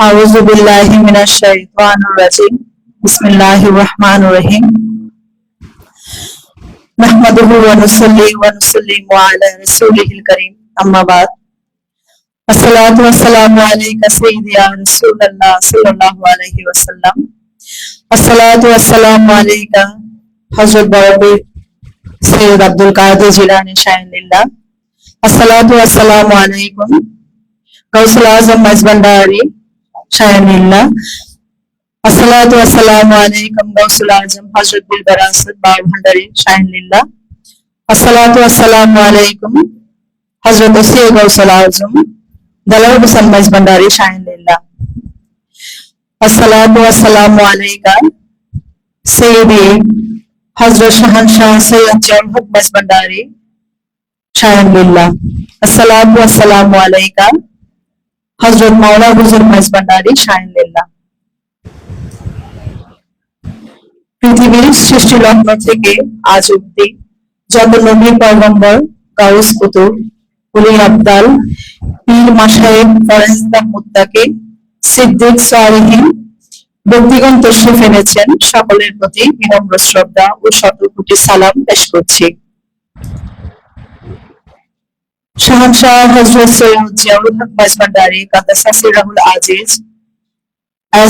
আউযু বিল্লাহি মিনাশ শাইতানির রাজিম। বিসমিল্লাহির রহমানির রহিম। নাহমাদুহু ওয়া নুসাল্লিমু আলা রাসূলিহিল কারীম। আম্মা বাদ। আসসালাতু ওয়াসসালামু আলাইকা সাইয়্যিদি ইয়া রাসূলুল্লাহ সাল্লাল্লাহু আলাইহি ওয়াসাল্লাম। আসসালাতু ওয়াসসালামু আলাইকা হযরত বাবা সৈয়দ আব্দুল কাদের জিলানী শায়খুল্লাহ। আসসালাতু ওয়াসসালামু আলাইকুম গাউসুল আজম মাইজভান্ডারী শায়খুল্লাহ। আসসালাতু ওয়াসসালামু আলাইকুম গাউসুল আজম হযরত বিলবারাসাত বাবা ভান্ডারী শায়খুল্লাহ। আসসালাতু ওয়াসসালামু আলাইকুম হযরত ওসি গাউসুল আজম দালাল হোসেন মাইজভান্ডারী শায়খুল্লাহ। আসসালাতু ওয়াসসালামু আলাইকা সাইয়্যিদি হযরত শাহানশাহ সৈয়দ জিয়াউল হক মাইজভান্ডারী শায়খুল্লাহ। আসসালাতু ওয়াসসালামু আলাইকা হযরত মাওলা হুজুর মাইজভান্ডারী শায়খুল্লাহ। পৃথিবীর সৃষ্টি লগ্ন থেকে আজ অব্দি যত নবী পয়গম্বর, গাউস কুতুব, ওলি আবদাল, পীর মাশায়েখ, ফেরেশতা, মুত্তাকি, সিদ্দিক, সালিহিন ব্যক্তিগণ তশরিফ এনেছেন, সকলের প্রতি বিনম্র শ্রদ্ধা ও শত কোটি সালাম পেশ করছি। শাহানশাহ হযরত সৈয়দ জিয়াউল হক মাইজভান্ডারী কাদ্দাসাস সিরহুল আজিজ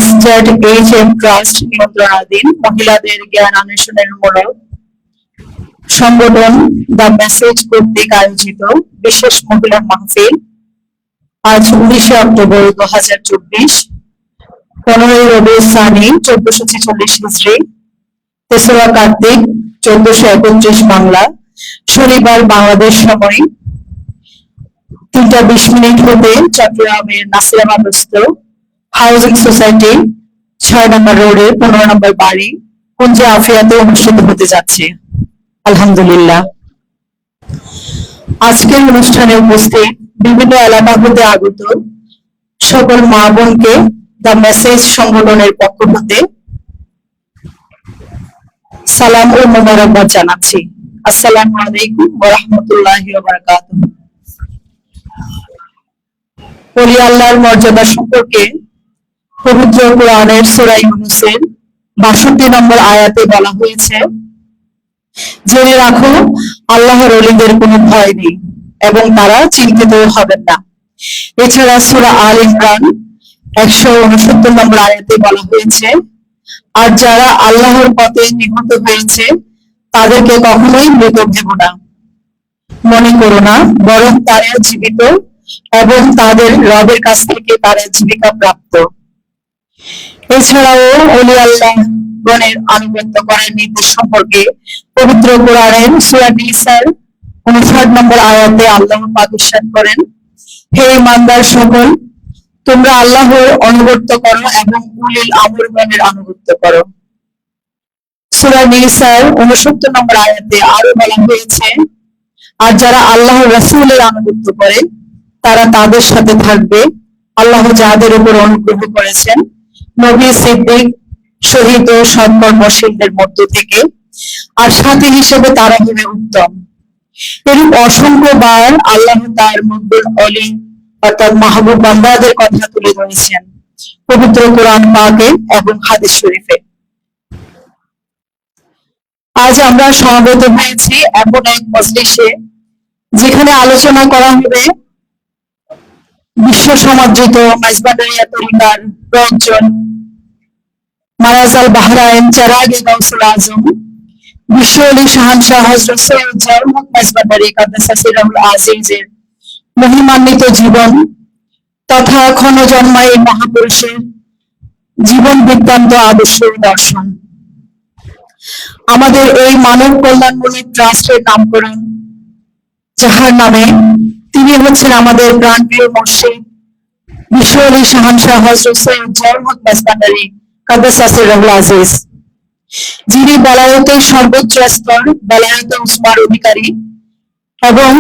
SZHM ট্রাস্ট নিয়ন্ত্রণাধীন মহিলাদের জ্ঞান অন্বেষণের মূলক সংগঠন দ্য মেসেজ কর্তৃক আয়োজিত বিশেষ মহিলা মাহফিল আজ 19 অক্টোবর 2024, 15 রবিউল সানি 1446 হিজরি, 3রা কার্তিক 1431 বাংলা, শনিবার বাংলাদেশ সময় 3:20 হতে চট্টগ্রামের নাসিরাবাদস্থ হাউজিং সোসাইটি 6 নম্বর রোডে 15 নম্বর বাড়ি কুঞ্জে আফিয়াতে অনুষ্ঠিত হতে যাচ্ছে। আলহামদুলিল্লাহ। আজকের অনুষ্ঠানে উপস্থিত বিভিন্ন এলাকা হতে আগত সকল মা বোনকে দ্য মেসেজ সংগঠনের পক্ষ হতে সালাম ও মোবারকবাদ জানাচ্ছি। আসসালামু আলাইকুম ওয়া রাহমাতুল্লাহি ওয়া বারাকাতুহু। ওলি আল্লাহর মর্যাদা সম্পর্কে পবিত্র কোরআনের সূরা ইউনূসের 62 নম্বর আয়াতে বলা হয়েছে, জেনে রাখো আল্লাহর ওলিদের কোনো ভয় নেই এবং তারা চিন্তিত হবেন না। এছাড়া সূরা আল ইমরান 169 নম্বর আয়াতে বলা হয়েছে, আর যারা আল্লাহর পথে নিহত হয়েছে তাদেরকে কখনোই মৃত ভেবো না, মনে করো না, বরং তারা জীবিত এবং তাদের রবের কাছ থেকে তারা জীবিকা প্রাপ্ত। এছাড়াও ওলি আল্লাহ গণের আনুগত্য করার নির্দেশ সম্পর্কে পবিত্র কোরআনের সূরা নিসার 59 নম্বর আয়াতে আল্লাহ পাক ইরশাদ করেন, হে ঈমানদার সকল, তোমরা আল্লাহর আনুগত্য করো এবং উলিল আমর গণের আনুগত্য করো। সূরা নিসার 69 নম্বর আয়াতে আরো বলা হয়েছে, আর যারা আল্লাহর রাসূলের আনুগত্য করে তারা তাদের সাথে থাকবে, আল্লাহ যাদের উপর অনুগ্রহ করেছেন নবী, সিদ্দিক, শহীদ ও সৎকর্মশীলদের মধ্য থেকে, আর সাথী হিসেবে তারা হবে উত্তম। এরূপ অসংখ্য বার আল্লাহ তার মকবুল ওলি অর্থাৎ মাহবুব বান্দাদের কথা তুলে ধরেছেন পবিত্র কোরআন পাকে এবং হাদিস শরীফে। আজ আমরা সমবেত হয়েছি এমন এক মজলিসে যেখানে আলোচনা করা হবে বিশ্ব সমাদৃত মাইজভান্ডারিয়া তরিকার প্রয়োজন মারাজাল বাহরাইন চেরাগে গাউসুল আজম বিশ্ব ওলি শাহানশাহ হযরত সৈয়দ জিয়াউল হক মাইজভান্ডারী কাদ্দাসাস সিরহুল আজিজের মহিমান্বিত জীবন তথা ক্ষণজন্মায় মহাপুরুষের জীবন বৃত্তান্ত, আদর্শ, দর্শন। আমাদের এই মানব কল্যাণমূলক ট্রাস্টের নামকরণ, যাহার নামে তিনি হচ্ছেন আমাদের প্রাণপ্রিয় মুর্শিদ বিশ্বলী শাহানশাহ হযরত সৈয়দ জিয়াউল হক মাসবান্ডারী কাদ্দাসাসির রুহুল আজিজ, যিনি বেলায়েতের সর্বোচ্চ স্তর বেলায়েত উসমার অধিকারী এবং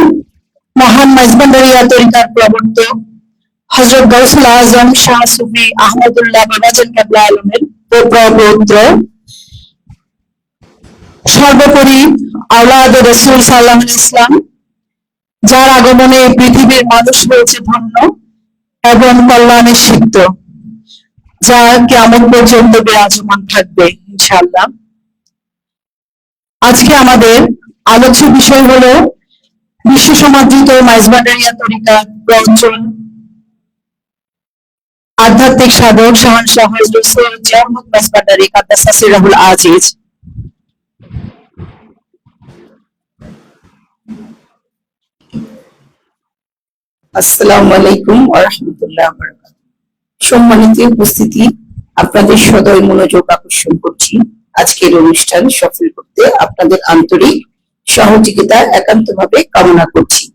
মহান মাইজবান্ডারিয়া তরিকার প্রবর্তক হযরত গাউসুল আজম শাহ সুফি আহমদুল্লাহ বাবাজান কেবলা আলমের প্রপৌত্র, সর্বোপরি আওলাদে রাসূল সাল্লাল্লাহু আলাইহি ওয়াসাল্লাম, যার আগমনে পৃথিবীর মানুষ হয়েছে ধন্য এবং কল্যাণে সিক্ত, যা কিয়ামত পর্যন্ত বিরাজমান থাকবে ইনশাআল্লাহ। আজকে আমাদের আলোচ্য বিষয় হলো বিশ্ব সমাদৃত মাইজবান্ডারিয়া তরিকা প্রচল আধ্যাত্মিক সাধক শাহানশাহ হযরত সৈয়দ জিয়াউল হক মাসবান্ডারী কাদ্দাসাসির রুহুল আজিজ। আসসালামু আলাইকুম ওয়া রাহমাতুল্লাহি ওয়া বারাকাতুহু। সম্মানিত উপস্থিতি, আপনাদের সদয় মনোযোগ আকর্ষণ করছি আজকের অনুষ্ঠান সফল করতে আপনাদের আন্তরিক সহযোগিতা একান্তভাবে কামনা করছি।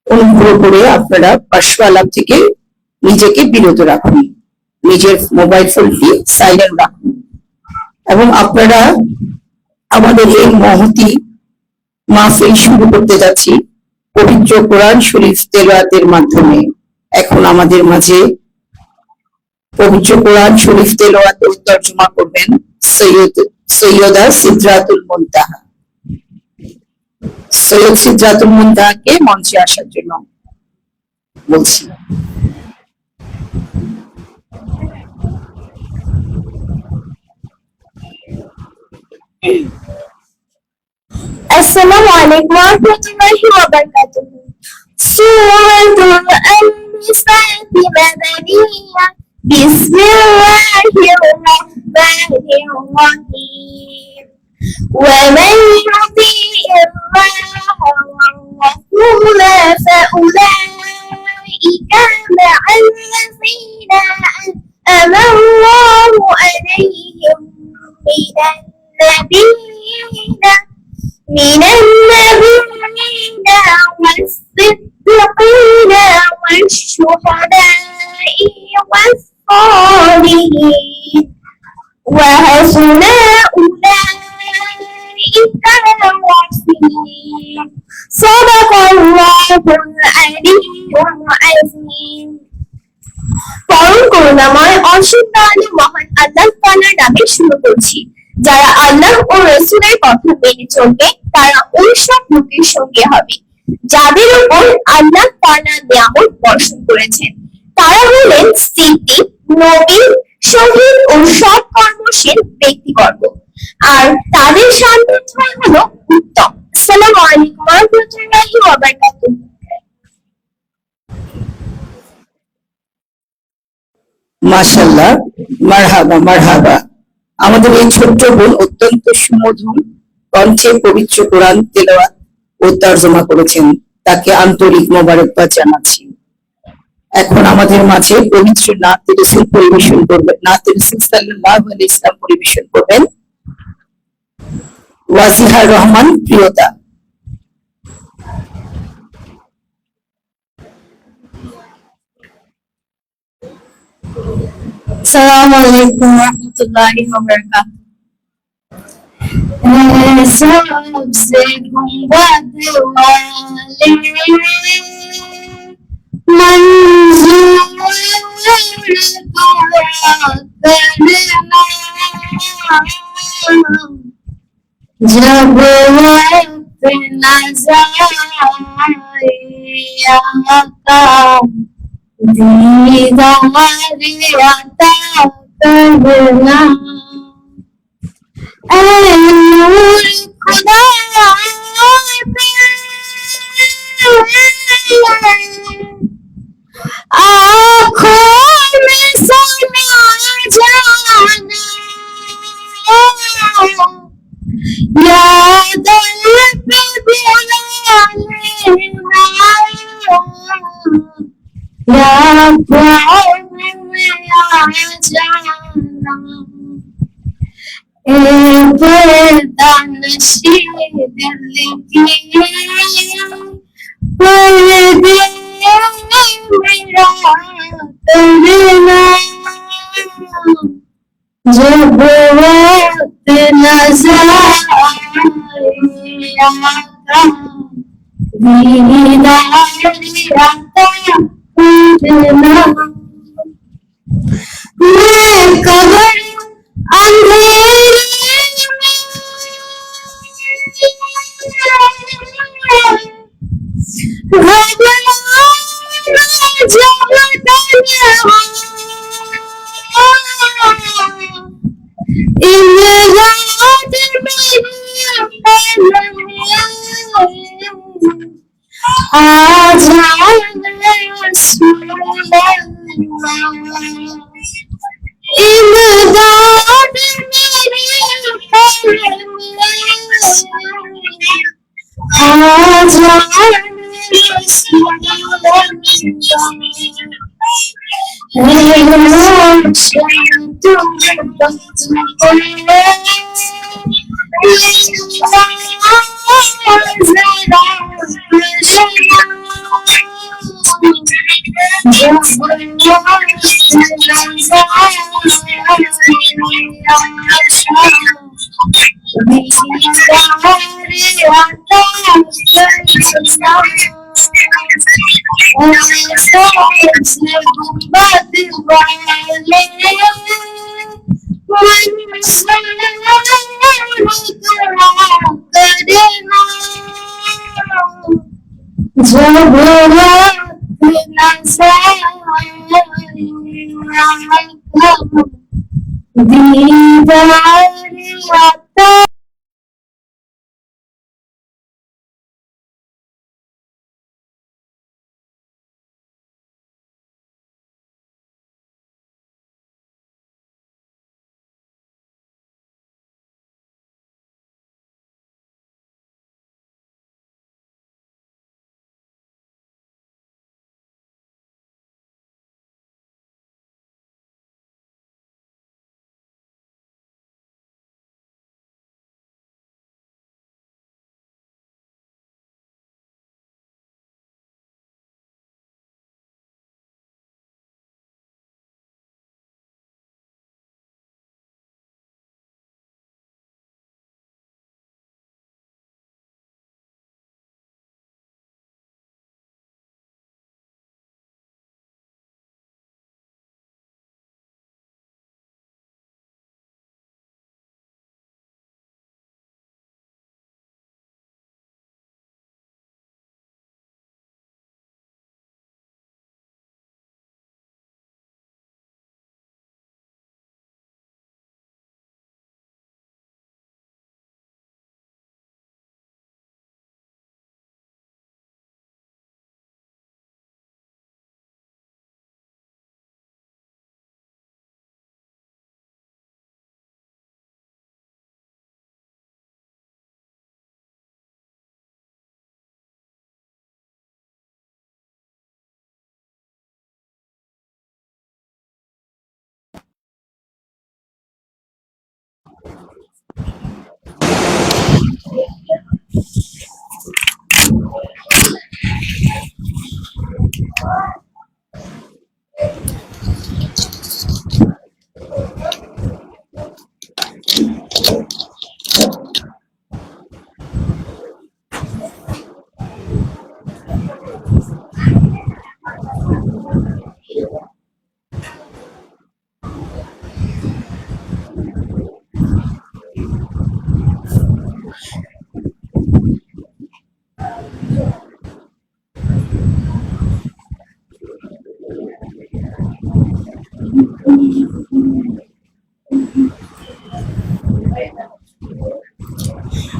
অনুগ্রহ করে আপনারা পার্শ্ব আলাপ থেকে নিজেকে বিরত রাখুন, নিজের মোবাইল ফোনটি সাইলেন্ট রাখুন এবং আপনারা আমাদের এই মহতি মাহফিল শুরু করতে যাচ্ছি পবিত্র কোরআন শরীফ তেলাওয়াতের মাধ্যমে। এখন আমাদের মাঝে পবিত্র কোরআন শরীফ তেলাওয়াত ও তরজমা করবেন সৈয়দা সিদরাতুল মুনতাহা। সৈয়দ সিদরাতুল মুনতাহাকে মঞ্চে আসার জন্য বলছি। السلام عليكم ورحمة الله وبركاته. سورة النساء مدنية. بسم الله الرحمن الرحيم. ومن يطيع الله والرسول فأولئك مع الذين أنعم الله عليهم من النبيين والصديقين والشهداء والصالحين وحسن أولئك رفيقا. صدق الله العلي العظيم. পরম করুণাময় অসীম দয়ালু মহান আল্লাহ তাআলার নামে শুরু করছি। যারা আল্লাহ ও রাসূলের কথা মেনে চলবে তারা ওই সব লোকের সঙ্গে হবে যাদের উপর আল্লাহ তাআলা নিয়ামত বর্ষণ করেছেন। তারা হলেন সিদ্দিক, নবী, শহীদ ও সৎ কর্মশীল ব্যক্তিবর্গ, আর তাদের সান্নিধ্য হলো উত্তম। আসসালামু আলাইকুম ওয়া রাহমাতুল্লাহি ওয়া বারাকাতুহু। মাশাআল্লাহ, মারহাবা মারহাবা। আমাদের এই ছোট্ট বোন অত্যন্ত সুমধুর কণ্ঠে পবিত্র কোরআন তেলাওয়াত ও তরজমা করেছেন, তাকে আন্তরিক মোবারকবাদ জানাচ্ছি। এখন আমাদের মাঝে পবিত্র নাতে রাসূল পরিবেশন করবেন, নাতে রাসূল সাল্লাল্লাহু আলাইহি ওয়াসাল্লাম পরিবেশন করবেন ওয়াজিহার রহমান প্রিয়তা। আসসালামু আলাইকুম ওয়া রাহমাতুল্লাহি ওয়া বারাকাতুহু। सबसे गुंबद वाले मंजूर दुआ करना जब वक्त न जाए आका दीदार अता करना। नूर खुदा आँखों में समा जाना, याद पे बुला लेना, या ख्वाब में आ जाना। पर्दा नशी दिल की पर्दा करना जब वक्त नजर आता दीदार आता करना मैं कबर अंधेरे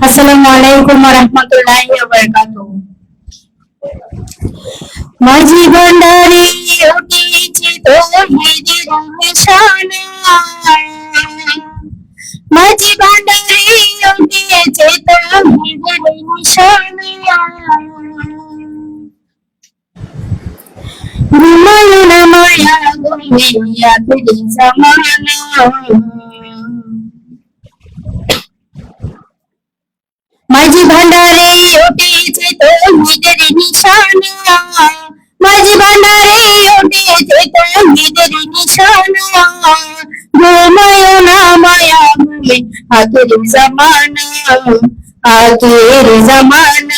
Assalamualaikum warahmatullahi wabarakatuh. মাঝি ভান্ডারে উঠেছে তৌহিদের নিশানা, মাঝি ভান্ডারে উঠেছে তৌহিদের নিশানা। ঘুমায় না মায়া ঘুমিয়ে আখেরি জামানা, মাঝি ভান্ডারে উঠেছে তৌহিদের নিশানা, মাঝি ভান্ডারে উঠেছে শহীদের নিশানা, ঘুমায় না মায়া ঘুমে আখের জামানা, আখের জামানা।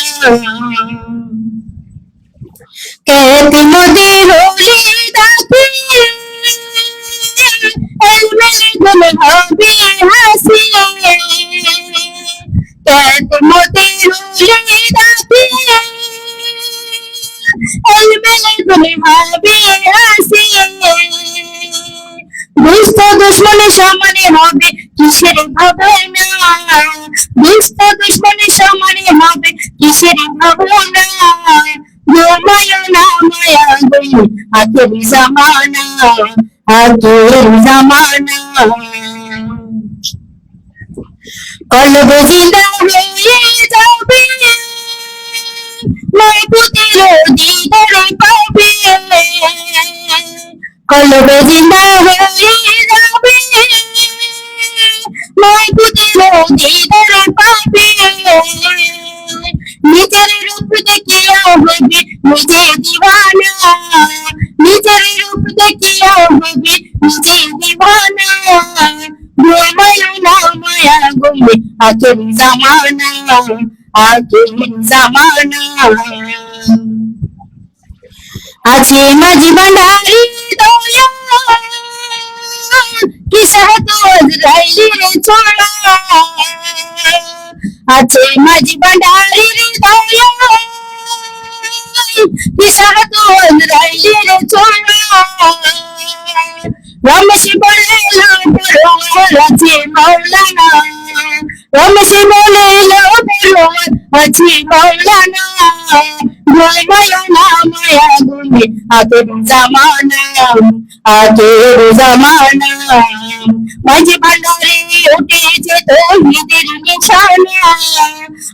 कहती मोदी होली दाती मेरे गुल हबी हसी, कहती मोदी होली दाती मेरे गुल हबी हसी। দুষ্ট দুশ্মনের সমানে হবে কিসের ভাবনা, দুষ্ট দুশ্মনের সমানে হবে কিসের ভাবনা, ঘুমায় না মায়া ঘুমে আখের জামানা, আখের জামানা। কলবে জিন্দা হয়ে যাবে মাহবুবের দিদার পাবে, কলবে জিন্দা হয়ে যাবে মাহবুবের দিদার পাবে। নিজের রূপ দেখিয়া হবে নিজে দিওয়ানা, নিজের রূপ দেখিয়া হবে নিজে দিওয়ানা, ঘুমায় না মায়া ঘুমে আখের জামানা, আখের জামানা। আছে মাঝি ভান্ডারি দয়া কি সাহতোজ রাইলি রে ছোড়া, আছে মাঝি ভান্ডারি দয়া কি সাহতোজ রাইলি রে ছোড়া। রমেশ বলে আছে মৌলানা, রমেশ বলে আছে মৌলানা, ঘুমায় না মায়া ঘুমে আখের জামানা, আখের জামানা। মাঝি ভান্ডারে উঠেছে তৌহিদের নিশানা,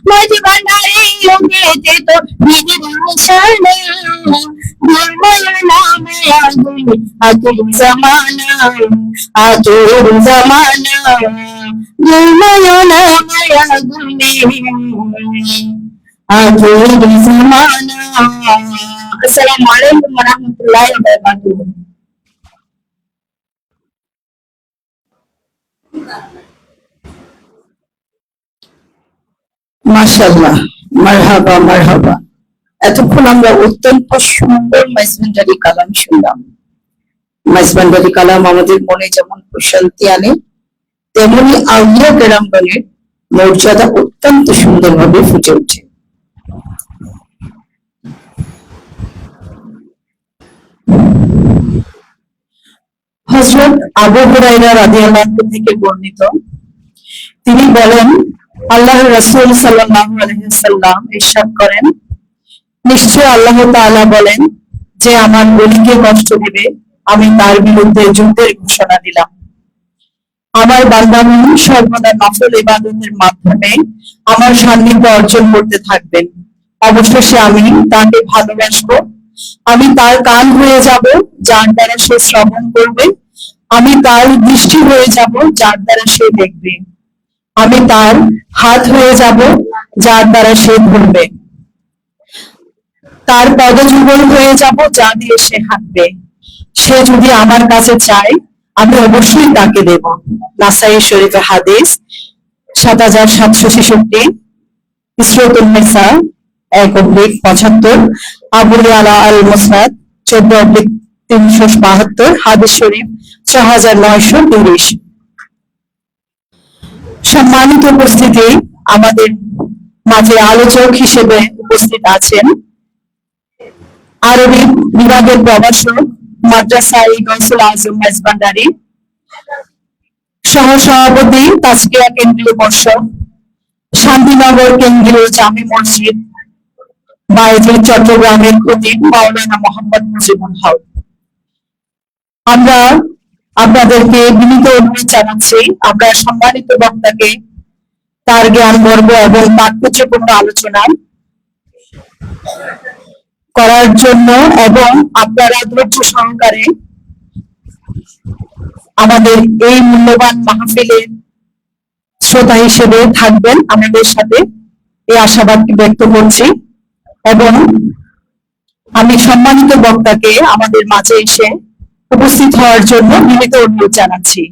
মাঝি ভান্ডারে উঠেছে তৌহিদের নিশানা, ঘুমায় না মায়া ঘুমে আখের জামানা, আখের জামানা, ঘুমায় না মায়া ঘুমে আখের জামানা। আসসালামু আলাইকুম ওয়া রাহমাতুল্লাহি ওয়া বারাকাতুহু। মাশাআল্লাহ, মারহাবা মারহাবা। এতক্ষণ আমরা অত্যন্ত সুন্দর মাইজভান্ডারি কালাম শুনলাম। মাইজভান্ডারি কালাম আমাদের মনে যেমন প্রশান্তি আনে, তেমনি আউলিয়া কেরামগণের মর্যাদা অত্যন্ত সুন্দরভাবে ফুটে ওঠে। হযরত আবু হুরায়রা রাদিয়াল্লাহু থেকে বর্ণিত, তিনি বলেন আল্লাহর রাসূল সাল্লাল্লাহু আলাইহি ওয়াসাল্লাম ইরশাদ করেন, নিশ্চয় আল্লাহ তাআলা বলেন, যে আমার বলিকে কষ্ট দিবে আমি তার বিরুদ্ধে যুদ্ধের ঘোষণা দিলাম। আমার বান্দাগণ সর্বদা নফল ইবাদতের মাধ্যমে আমার সান্নিধ্য অর্জন করতে থাকবেন, অবশেষে আমি তাকে ভালোবাসবো। আমি তার কান হয়ে যাব যার দ্বারা সে শ্রবণ করবে, আমি তার দৃষ্টি হয়ে যাব যার দ্বারা সে দেখবে, আমি তার হাত হয়ে যাব যার দ্বারা সে ধরবে, তার পদযুগল হয়ে যাব যা দিয়ে সে হাঁটবে। সে যদি আমার কাছে চায় আমি অবশ্যই তাকে দেব। নাসাই শরীফে হাদিস ৭৭৬৬, ইসরাতুন নিসা ১/৭৫, আবু ইয়ালা আল মুসনাদ ১৪/৩৭২, হাদিস শরীফ ৬৯৩০। সম্মানিত উপস্থিতি, আমাদের মাঝে আলোচক হিসেবে উপস্থিত আছেন আরবি বিভাগের প্রভাষক মাদ্রাসা গৌসুল আজম মেজভান্ডারি, সহ সভাপতি তাজকিয়া কেন্দ্রীয় পর্ষদ, শান্তিনগর কেন্দ্রীয় জামে মসজিদ বায়েজিদ, চট্টগ্রামের খতিব মাওলানা মোহাম্মদ মুজিবুল হক। আমরা আপনাদেরকে বিনীত অনুরোধ জানাচ্ছি, আমরা সম্মানিত বক্তাকে তার জ্ঞান গর্ব এবং তাৎপর্যপূর্ণ আলোচনা করার জন্য এবং আপনারা ধৈর্য সহকারে আমাদের এই মূল্যবান মাহফিলের শ্রোতা হিসেবে থাকবেন আমাদের সাথে, এই আশাবাদ ব্যক্ত করছি। এবং আমি সম্মানিত বক্তাকে আমাদের মাঝে এসে উপস্থিত হওয়ার জন্য বিনীত অনুরোধ জানাচ্ছি।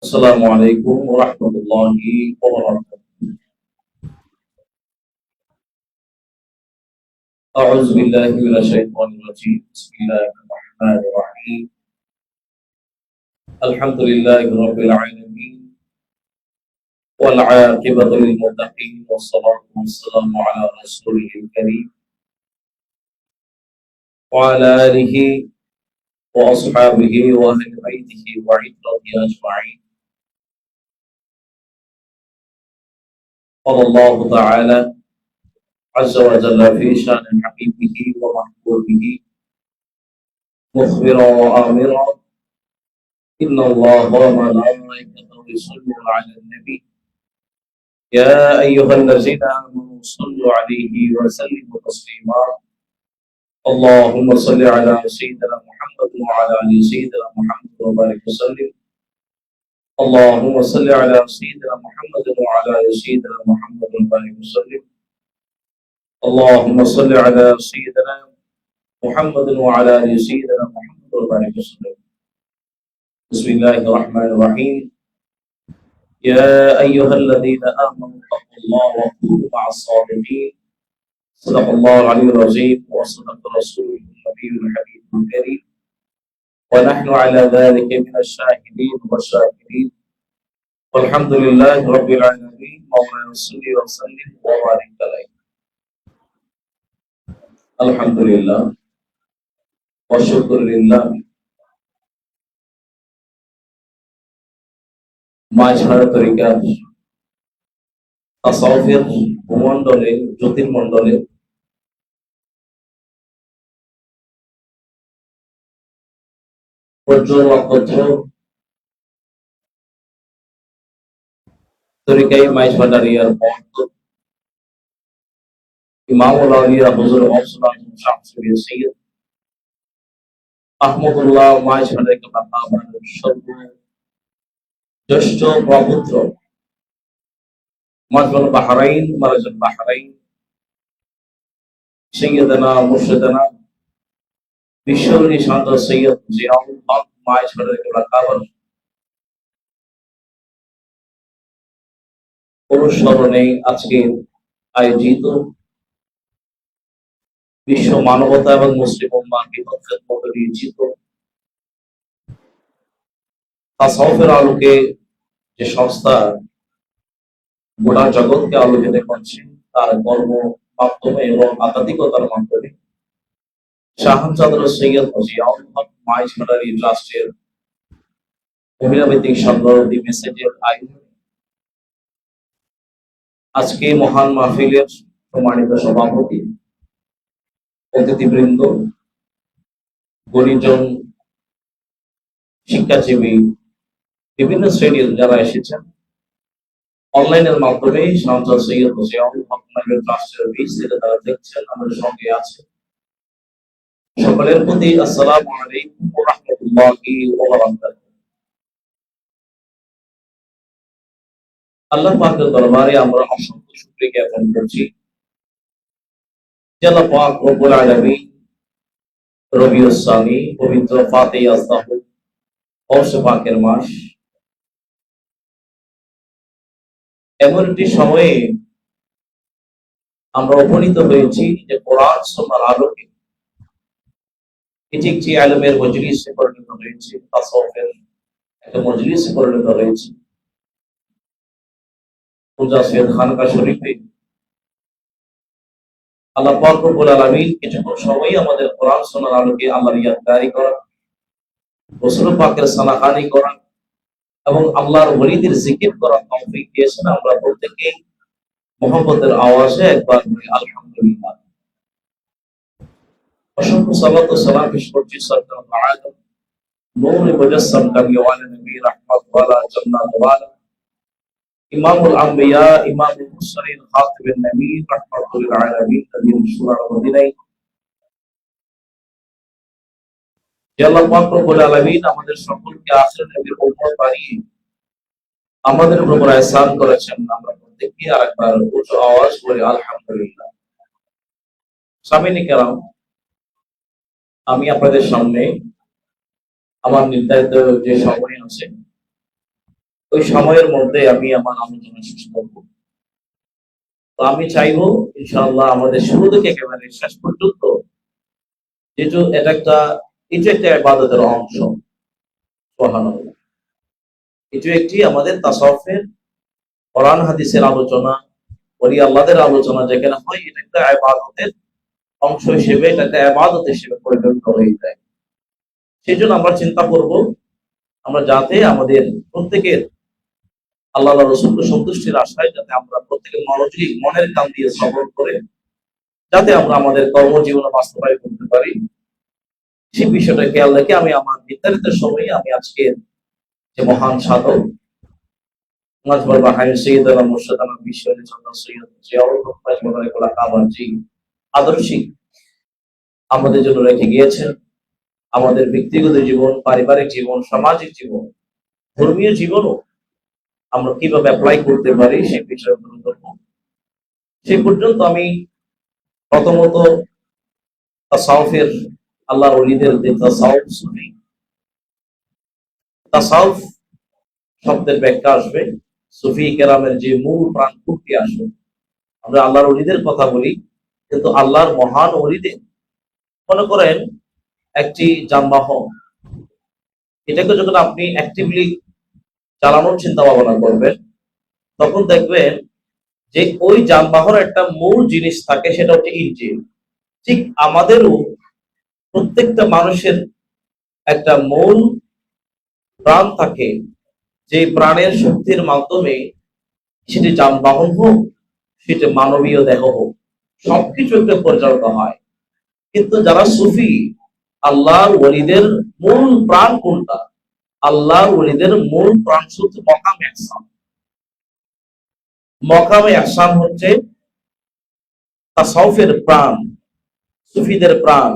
السلام عليكم ورحمة الله وبركاته. أعوذ بالله من الشيطان الرجيم. بسم الله الرحمن الرحيم. الحمد لله رب العالمين والعاقبة للمتقين والصلاة والسلام على رسوله الكريم وعلى آله وأصحابه وأهل بيته وعترته أجمعين. قال الله تعالى عز وجل في شان حبيبه ومحبوبه مخبرا وآمرا إن الله وملائكته يصلون على النبي يا أيها الذين آمنوا صلوا عليه وسلموا تسليما. اللهم صل على سيدنا محمد وعلى آل سيدنا محمد وبارك وسلم. اللهم صل على سيدنا محمد وعلى آل سيدنا محمد وبارك وسلم. اللهم صل على سيدنا محمد وعلى آل سيدنا محمد وبارك وسلم. بسم الله الرحمن الرحيم. يا أيها الذين آمنوا اتقوا الله وكونوا مع الصادقين. صدق الله العلي العظيم وصدق رسوله النبي الحبيب الكريم ونحن على ذلك من الشاهدين والشاكرين والحمد لله رب العالمين. مولانا صل وسلم وبارك عليه. الحمد لله والشكر لله. মাঝহারা তরিকার তাসাউফের ভূমণ্ডলে জ্যোতির্মণ্ডলে প্রজ্জ্বল নক্ষত্র তরিকাই মাইজভান্ডারিয়ার মহন্ত ইমামুল আউলিয়া হুজুর মাওসুলাম শামসুল সৈয়দ আহমদুল্লাহ মাইজভান্ডারি কাবানের জ্যেষ্ঠ প্রপুত্র মাজমুল বাহরাইন মারাজুল বাহরাইন সৈয়দনা মুর্শিদানা বিশ্বনী শান্ত সৈয়দ জিয়াউল হক মাইজভান্ডারি কাবার অনুসরণে আজকে আয়োজিত বিশ্ব মানবতা এবং মুসলিম উম্মাহর খেদমত নিয়োজিত তাসাউফের আলোকে যে সংস্থা গোটা জগৎকে আলোকিত করছে তার কর্ম মাধ্যমে এবং আধ্যাত্মিকতার মাধ্যমে শাহানচাঁদ সৈয়দ জিয়াউল হক মাইজভান্ডারি ট্রাস্টের মহিলা ভিত্তিক সংগঠন মেসেজের আয়োজনে আজকে মহান মাহফিলের সম্মানিত সভাপতি, অতিথিবৃন্দ, গণিতজন, শিক্ষাজীবী, বিভিন্ন শ্রেণীর যারা এসেছেন, অনলাইনের মাধ্যমে শামসুল সৈয়দ হোসেন হকনগর ট্রাস্টের বীজ থেকে তারা দেখছেন, আমাদের সঙ্গে আছে, সকলের প্রতি আসসালামু আলাইকুম ওয়া রাহমাতুল্লাহি ওয়া বারাকাতুহু। আল্লাহ পাকের দরবারে আমরা অসংখ্য শুকরিয়া জ্ঞাপন করছি যে আল্লাহ পাক রব্বুল আলামিন রবিউস সানি পবিত্র ফাতিহা আজদাহ অবশ্য পাকের মাস, এমন একটি সময়ে আমরা উপনীত হয়েছি যে কোরআন সুন্নাহর আলোকে এটি একটি ইলমের মজলিসে পরিণত হয়েছে, তাসাউফের একটা মজলিসে পরিণত হয়েছে। পূজা সৈয়দ খানকা শরীফে আল্লাহ পাক রব্বুল আলামিন কিছুক্ষণ সময় আমাদের কোরআন সুন্নাহর আলোকে আল্লাহর ইয়াদগারি করা, রাসূল পাকের সানাহানি করা এবং আল্লাহর ওলিদের জিকির করার তৌফিক দিয়েছেন। আমরা প্রত্যেকে মুহাব্বতের আওয়াজে একবার বলি আলহামদুলিল্লাহ। অসংখ্য সালাত ও সালাম পেশ করছি সরকার আলম নূর মুজাসসাম কামিওয়ালা নবী রাহমাত ওয়ালা জান্নাত ওয়ালা ইমামুল আম্বিয়া ইমামুল মুরসালিন খাতিবুন নবী রাহমাতুল লিল আলামিন নবীর সুরার মদিনায় যে আল্লাহ পাক রব্বুল আলামিন আমাদের সকলকে আখিরাত নবীর উম্মত বানিয়ে আমাদের উপর ihsan করেছেন। আমরা প্রত্যেককে আরেকবার উচ্চ আওয়াজ করে আলহামদুলিল্লাহ। সামিনী কেরাম, আমি আপনাদের সামনে আমার নির্ধারিত যে সময় আছে ওই সময়ের মধ্যে আমি আমার আলোচনা শেষ করব। তো আমি চাইবো ইনশাআল্লাহ আমাদের শুরু থেকে একেবারে শেষ পর্যন্ত, যেহেতু এটা একটা ইবাদতের অংশ, সুবহানাল্লাহ, এটি একটি আমাদের তাসাউফের কোরআন হাদিসের আলোচনা, ওলি আল্লাহদের আলোচনা যেখানে হয়, এটা একটা ইবাদতের অংশ হিসেবে, এটা একটা ইবাদত হিসেবে পরিগণিত হয়ে যায়। সেই জন্য আমরা চিন্তা করব আমরা যাতে আমাদের প্রত্যেকের আল্লাহ রাসূলকে সন্তুষ্টির আশায় যাতে আমরা প্রত্যেকের মনোযোগী মনের কান দিয়ে শ্রবণ করে যাতে আমরা আমাদের কর্মজীবনে বাস্তবায়ন করতে পারি, সেই বিষয়টা খেয়াল রেখে আমি আমার নির্ধারিত সময়ে আমি আজকে যে মহান সাধক নাজমুল বাহার সৈয়দ আলম মুর্শিদ আলম বিশ্বরী চন্দ্র সৈয়দ জিয়াউল হক রাজমুল্লাহ কোলা কাবাজি আদর্শিক আমাদের জন্য রেখে গিয়েছেন। আমাদের ব্যক্তিগত জীবন, পারিবারিক জীবন, সামাজিক জীবন, ধর্মীয় জীবনও আমরা কিভাবে অ্যাপ্লাই করতে পারি সেই বিষয়ে সেই পর্যন্ত আমি প্রথমত তাসাউফের আল্লাহর ওলিদের যে তাসাউফ সুফি, তাসাউফ শব্দের ব্যাখ্যা আসবে, সুফি কেরামের যে মূল প্রাণ শক্তি আসবে। আমরা আল্লাহর ওলিদের কথা বলি, কিন্তু আল্লাহর মহান ওলিদের মনে করেন একটি যানবাহন, এটাকে যখন আপনি অ্যাক্টিভলি চালানোর চিন্তা ভাবনা করবেন তখন দেখবেন যে ওই যানবাহনের একটা মূল জিনিস থাকে, সেটা হচ্ছে ইঞ্জিন। ঠিক আমাদেরও প্রত্যেকটা মানুষের একটা মূল প্রাণ থাকে, যে প্রাণের শক্তির মাধ্যমে সেটি যানবাহন হোক, সেটি মানবীয় দেহ হোক, সবকিছু একটা পরিচালিত হয়। কিন্তু যারা সুফি, আল্লাহর ওলিদের মূল প্রাণ কোনটা? আল্লাহর ওলিদের মূল প্রাণ হচ্ছে মকাম ইহসান। মকাম ইহসান হচ্ছে তাসাউফের প্রাণ, সুফিদের প্রাণ।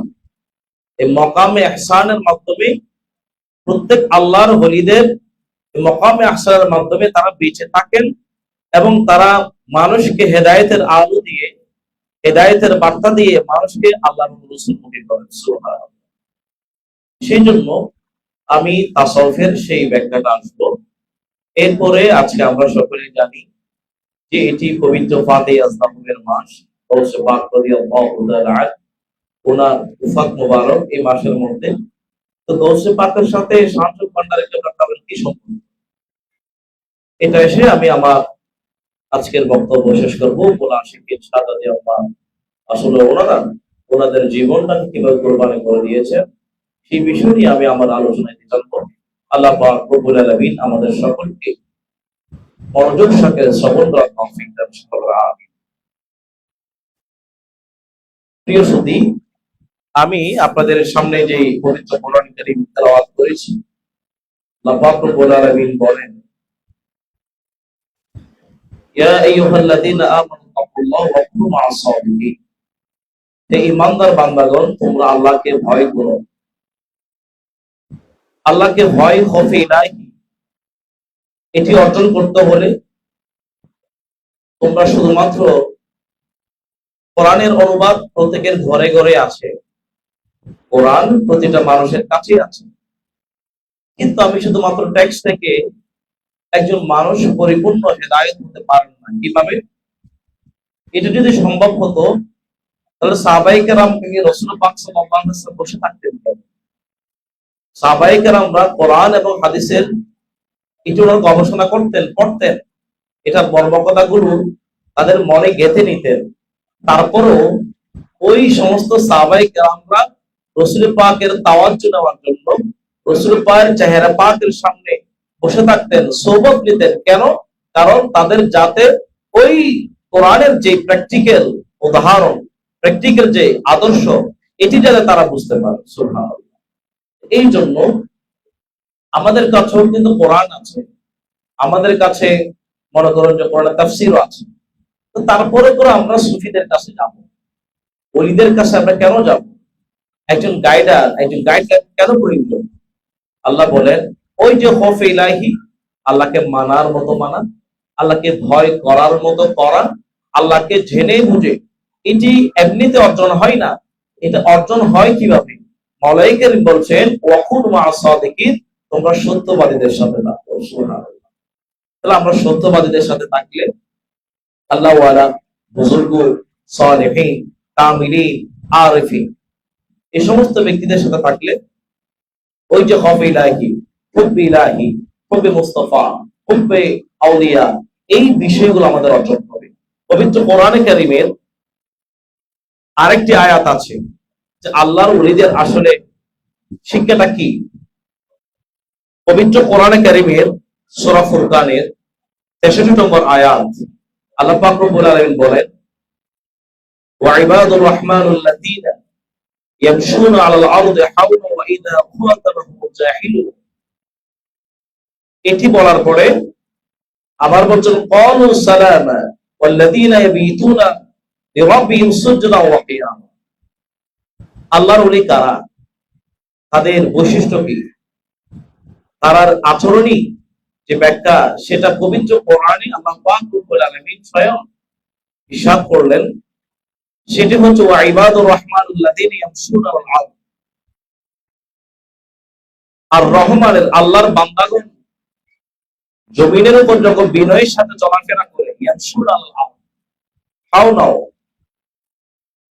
এই মকাম ইহসানের মাধ্যমে প্রত্যেক আল্লাহর ওলিদের মকাম ইহসানের মাধ্যমে তারা বেঁচে থাকেন এবং তারা মানুষকে হেদায়েতের আলো দিয়ে, হেদায়েতের বার্তা দিয়ে মানুষকে আল্লাহর রাসূলমুখী করেন। সুবহানাল্লাহ। সেই জন্য আমি তাসাউফের সেই ব্যাখ্যাটা আসবো। এরপরে আজকে আমরা সকলে জানি যে এটি পবিত্র ফাতিহা আজদাহের মাস, গৌসে পাক রাদিয়াল্লাহু তাআলা ওনার উফাত মুবারক এই মাসের মধ্যে। তো গৌসে পাকের সাথে শামসুল ভান্ডারের ব্যাপারটা কি সম্পর্ক, এটা এসে আমি আমার আজকের বক্তব্য শেষ করবো। বলা আশিকিন সাদাতে আল্লাহ আসলে ওনাদের জীবনটাকে কিভাবে কোরবানি করে দিয়েছে সেই বিষয় নিয়ে আমি আমার আলোচনায় জানবো। আল্লাহ পাক রব্বুল আলামিন আমাদের সকলকে মনোযোগ সহকারে শ্রবণ করার তৌফিক দান করুন। আমিন। প্রিয় সুধী, আমি আপনাদের সামনে যে পবিত্র কোরআন কারীম তেলাওয়াত করেছি, আল্লাহ পাক রব্বুল আলামিন বলেন, ইয়া আইয়ুহাল্লাযীনা আমানু তাকুল্লাহ ওয়া কুনু মা'আস সাদিকিন। হে ঈমানদার বান্দাগণ, তোমরা আল্লাহকে ভয় করো। আল্লাহকে ভয় খৌফে ইলাহি এটি অর্জন করতে হলে তোমরা শুধুমাত্র কোরআনের অনুবাদ প্রত্যেকের ঘরে ঘরে আছে, কোরআন প্রতিটা মানুষের কাছে আছে, কিন্তু আমি শুধুমাত্র টেক্সট থেকে একজন মানুষ পরিপূর্ণ হেদায়েত হতে পারেন না। কিভাবে? এটা যদি সম্ভব হতো তাহলে সাহাবায়ে কেরামকে রাসূল পাক সাল্লাল্লাহু আলাইহি ওয়াসাল্লাম বসে থাকতেন। সাহাবায়ে কেরামরা কোরআন এবং হাদিসের এটার গবেষণা করতেন, পড়তেন, এটার মর্মকথাগুলো তাদের মনে গেঁথে নিতেন। তারপরও ওই সমস্ত সাহাবায়ে কেরামরা রাসূল পাকের তাওয়াজ্জু নেওয়ার জন্য রাসূল পাকের চেহারা পাকের সামনে বসে থাকতেন, সোহবত নিতেন। কেন? কারণ তাদের যাতে ওই কোরআনের যে প্র্যাকটিক্যাল উদাহরণ, প্র্যাকটিক্যাল যে আদর্শ, এটি যাতে তারা বুঝতে পারে। সুবহানাল্লাহ। এই জন্য আমাদের কাছেও কিন্তু কোরআন আছে, আমাদের কাছে মনে করেন যে কোরআনের তাফসীরও আছে, তো তারপরে করে আমরা সুফিদের কাছে যাব, ওলিদের কাছে আমরা কেন যাব? একজন গাইড কেন প্রয়োজন? আল্লাহ বলেন, ওই যে খৌফে ইলাহি, আল্লাহকে মানার মতো মানা, আল্লাহকে ভয় করার মতো করা, আল্লাহকে জেনে বুঝে, এটি এমনিতে অর্জন হয় না। এটা অর্জন হয় কিভাবে? মাওলাই কারীম বলছেন, ওয়াকুন মা'আস সাদিকিন, তোমরা সত্যবাদীদের সাথে থাকো। সুবহানাল্লাহ। তাহলে আমরা সত্যবাদীদের সাথে থাকলে আল্লাহ ওয়ালা, বুজুর্গ, সালেহিন, কামিলিন, আরিফিন, এই সমস্ত ব্যক্তিদের সাথে থাকলে ওই যে খৌফে ইলাহি, হুব্বে ইলাহি, হুব্বে মুস্তাফা, হুব্বে আউলিয়া, এই বিষয়গুলো আমাদের অর্জন হবে। পবিত্র কোরআনে কারীমের আরেকটি আয়াত আছে যে আল্লাহর ওলিদের আসলে শিক্ষাটা কি। পবিত্র কোরআনে কারীমের সূরা ফুরকানের 63 নম্বর আয়াত, আল্লাহ পাক রব্বুল আলামিন বলেন, ওয়া ইবাদুর রাহমানুল্লাযীনা ইয়ামশুনা আলাল আরদি হাওনা ওয়া ইযা খাতাবাহুমুল জাহিলুন। এটি বলার পরে আবার বলছেন, ক্বালু সালামা ওয়াল্লাযীনা ইয়াবিতুনা লিরাব্বিহিম সুজদান ওয়া কিয়ামা। আল্লাহর ওলি কারা? তাদের বৈশিষ্ট্য কি? তার আচরণী যে ব্যাখ্যা, সেটা পবিত্র কোরআনে আল্লাহ পাক রব্বুল আলামিন স্বয়ং ইরশাদ করলেন। সেটি হচ্ছে, ওয়া ইবাদুর রাহমানুল্লাযীনা ইয়ামশুনা আলাল আরদ। আর রহমানের, আল্লাহর বান্দাগণ জমিনের উপর যখন বিনয়ের সাথে চলাফেরা করে, ইয়ামশুনা আলাল আরদ হাওনা,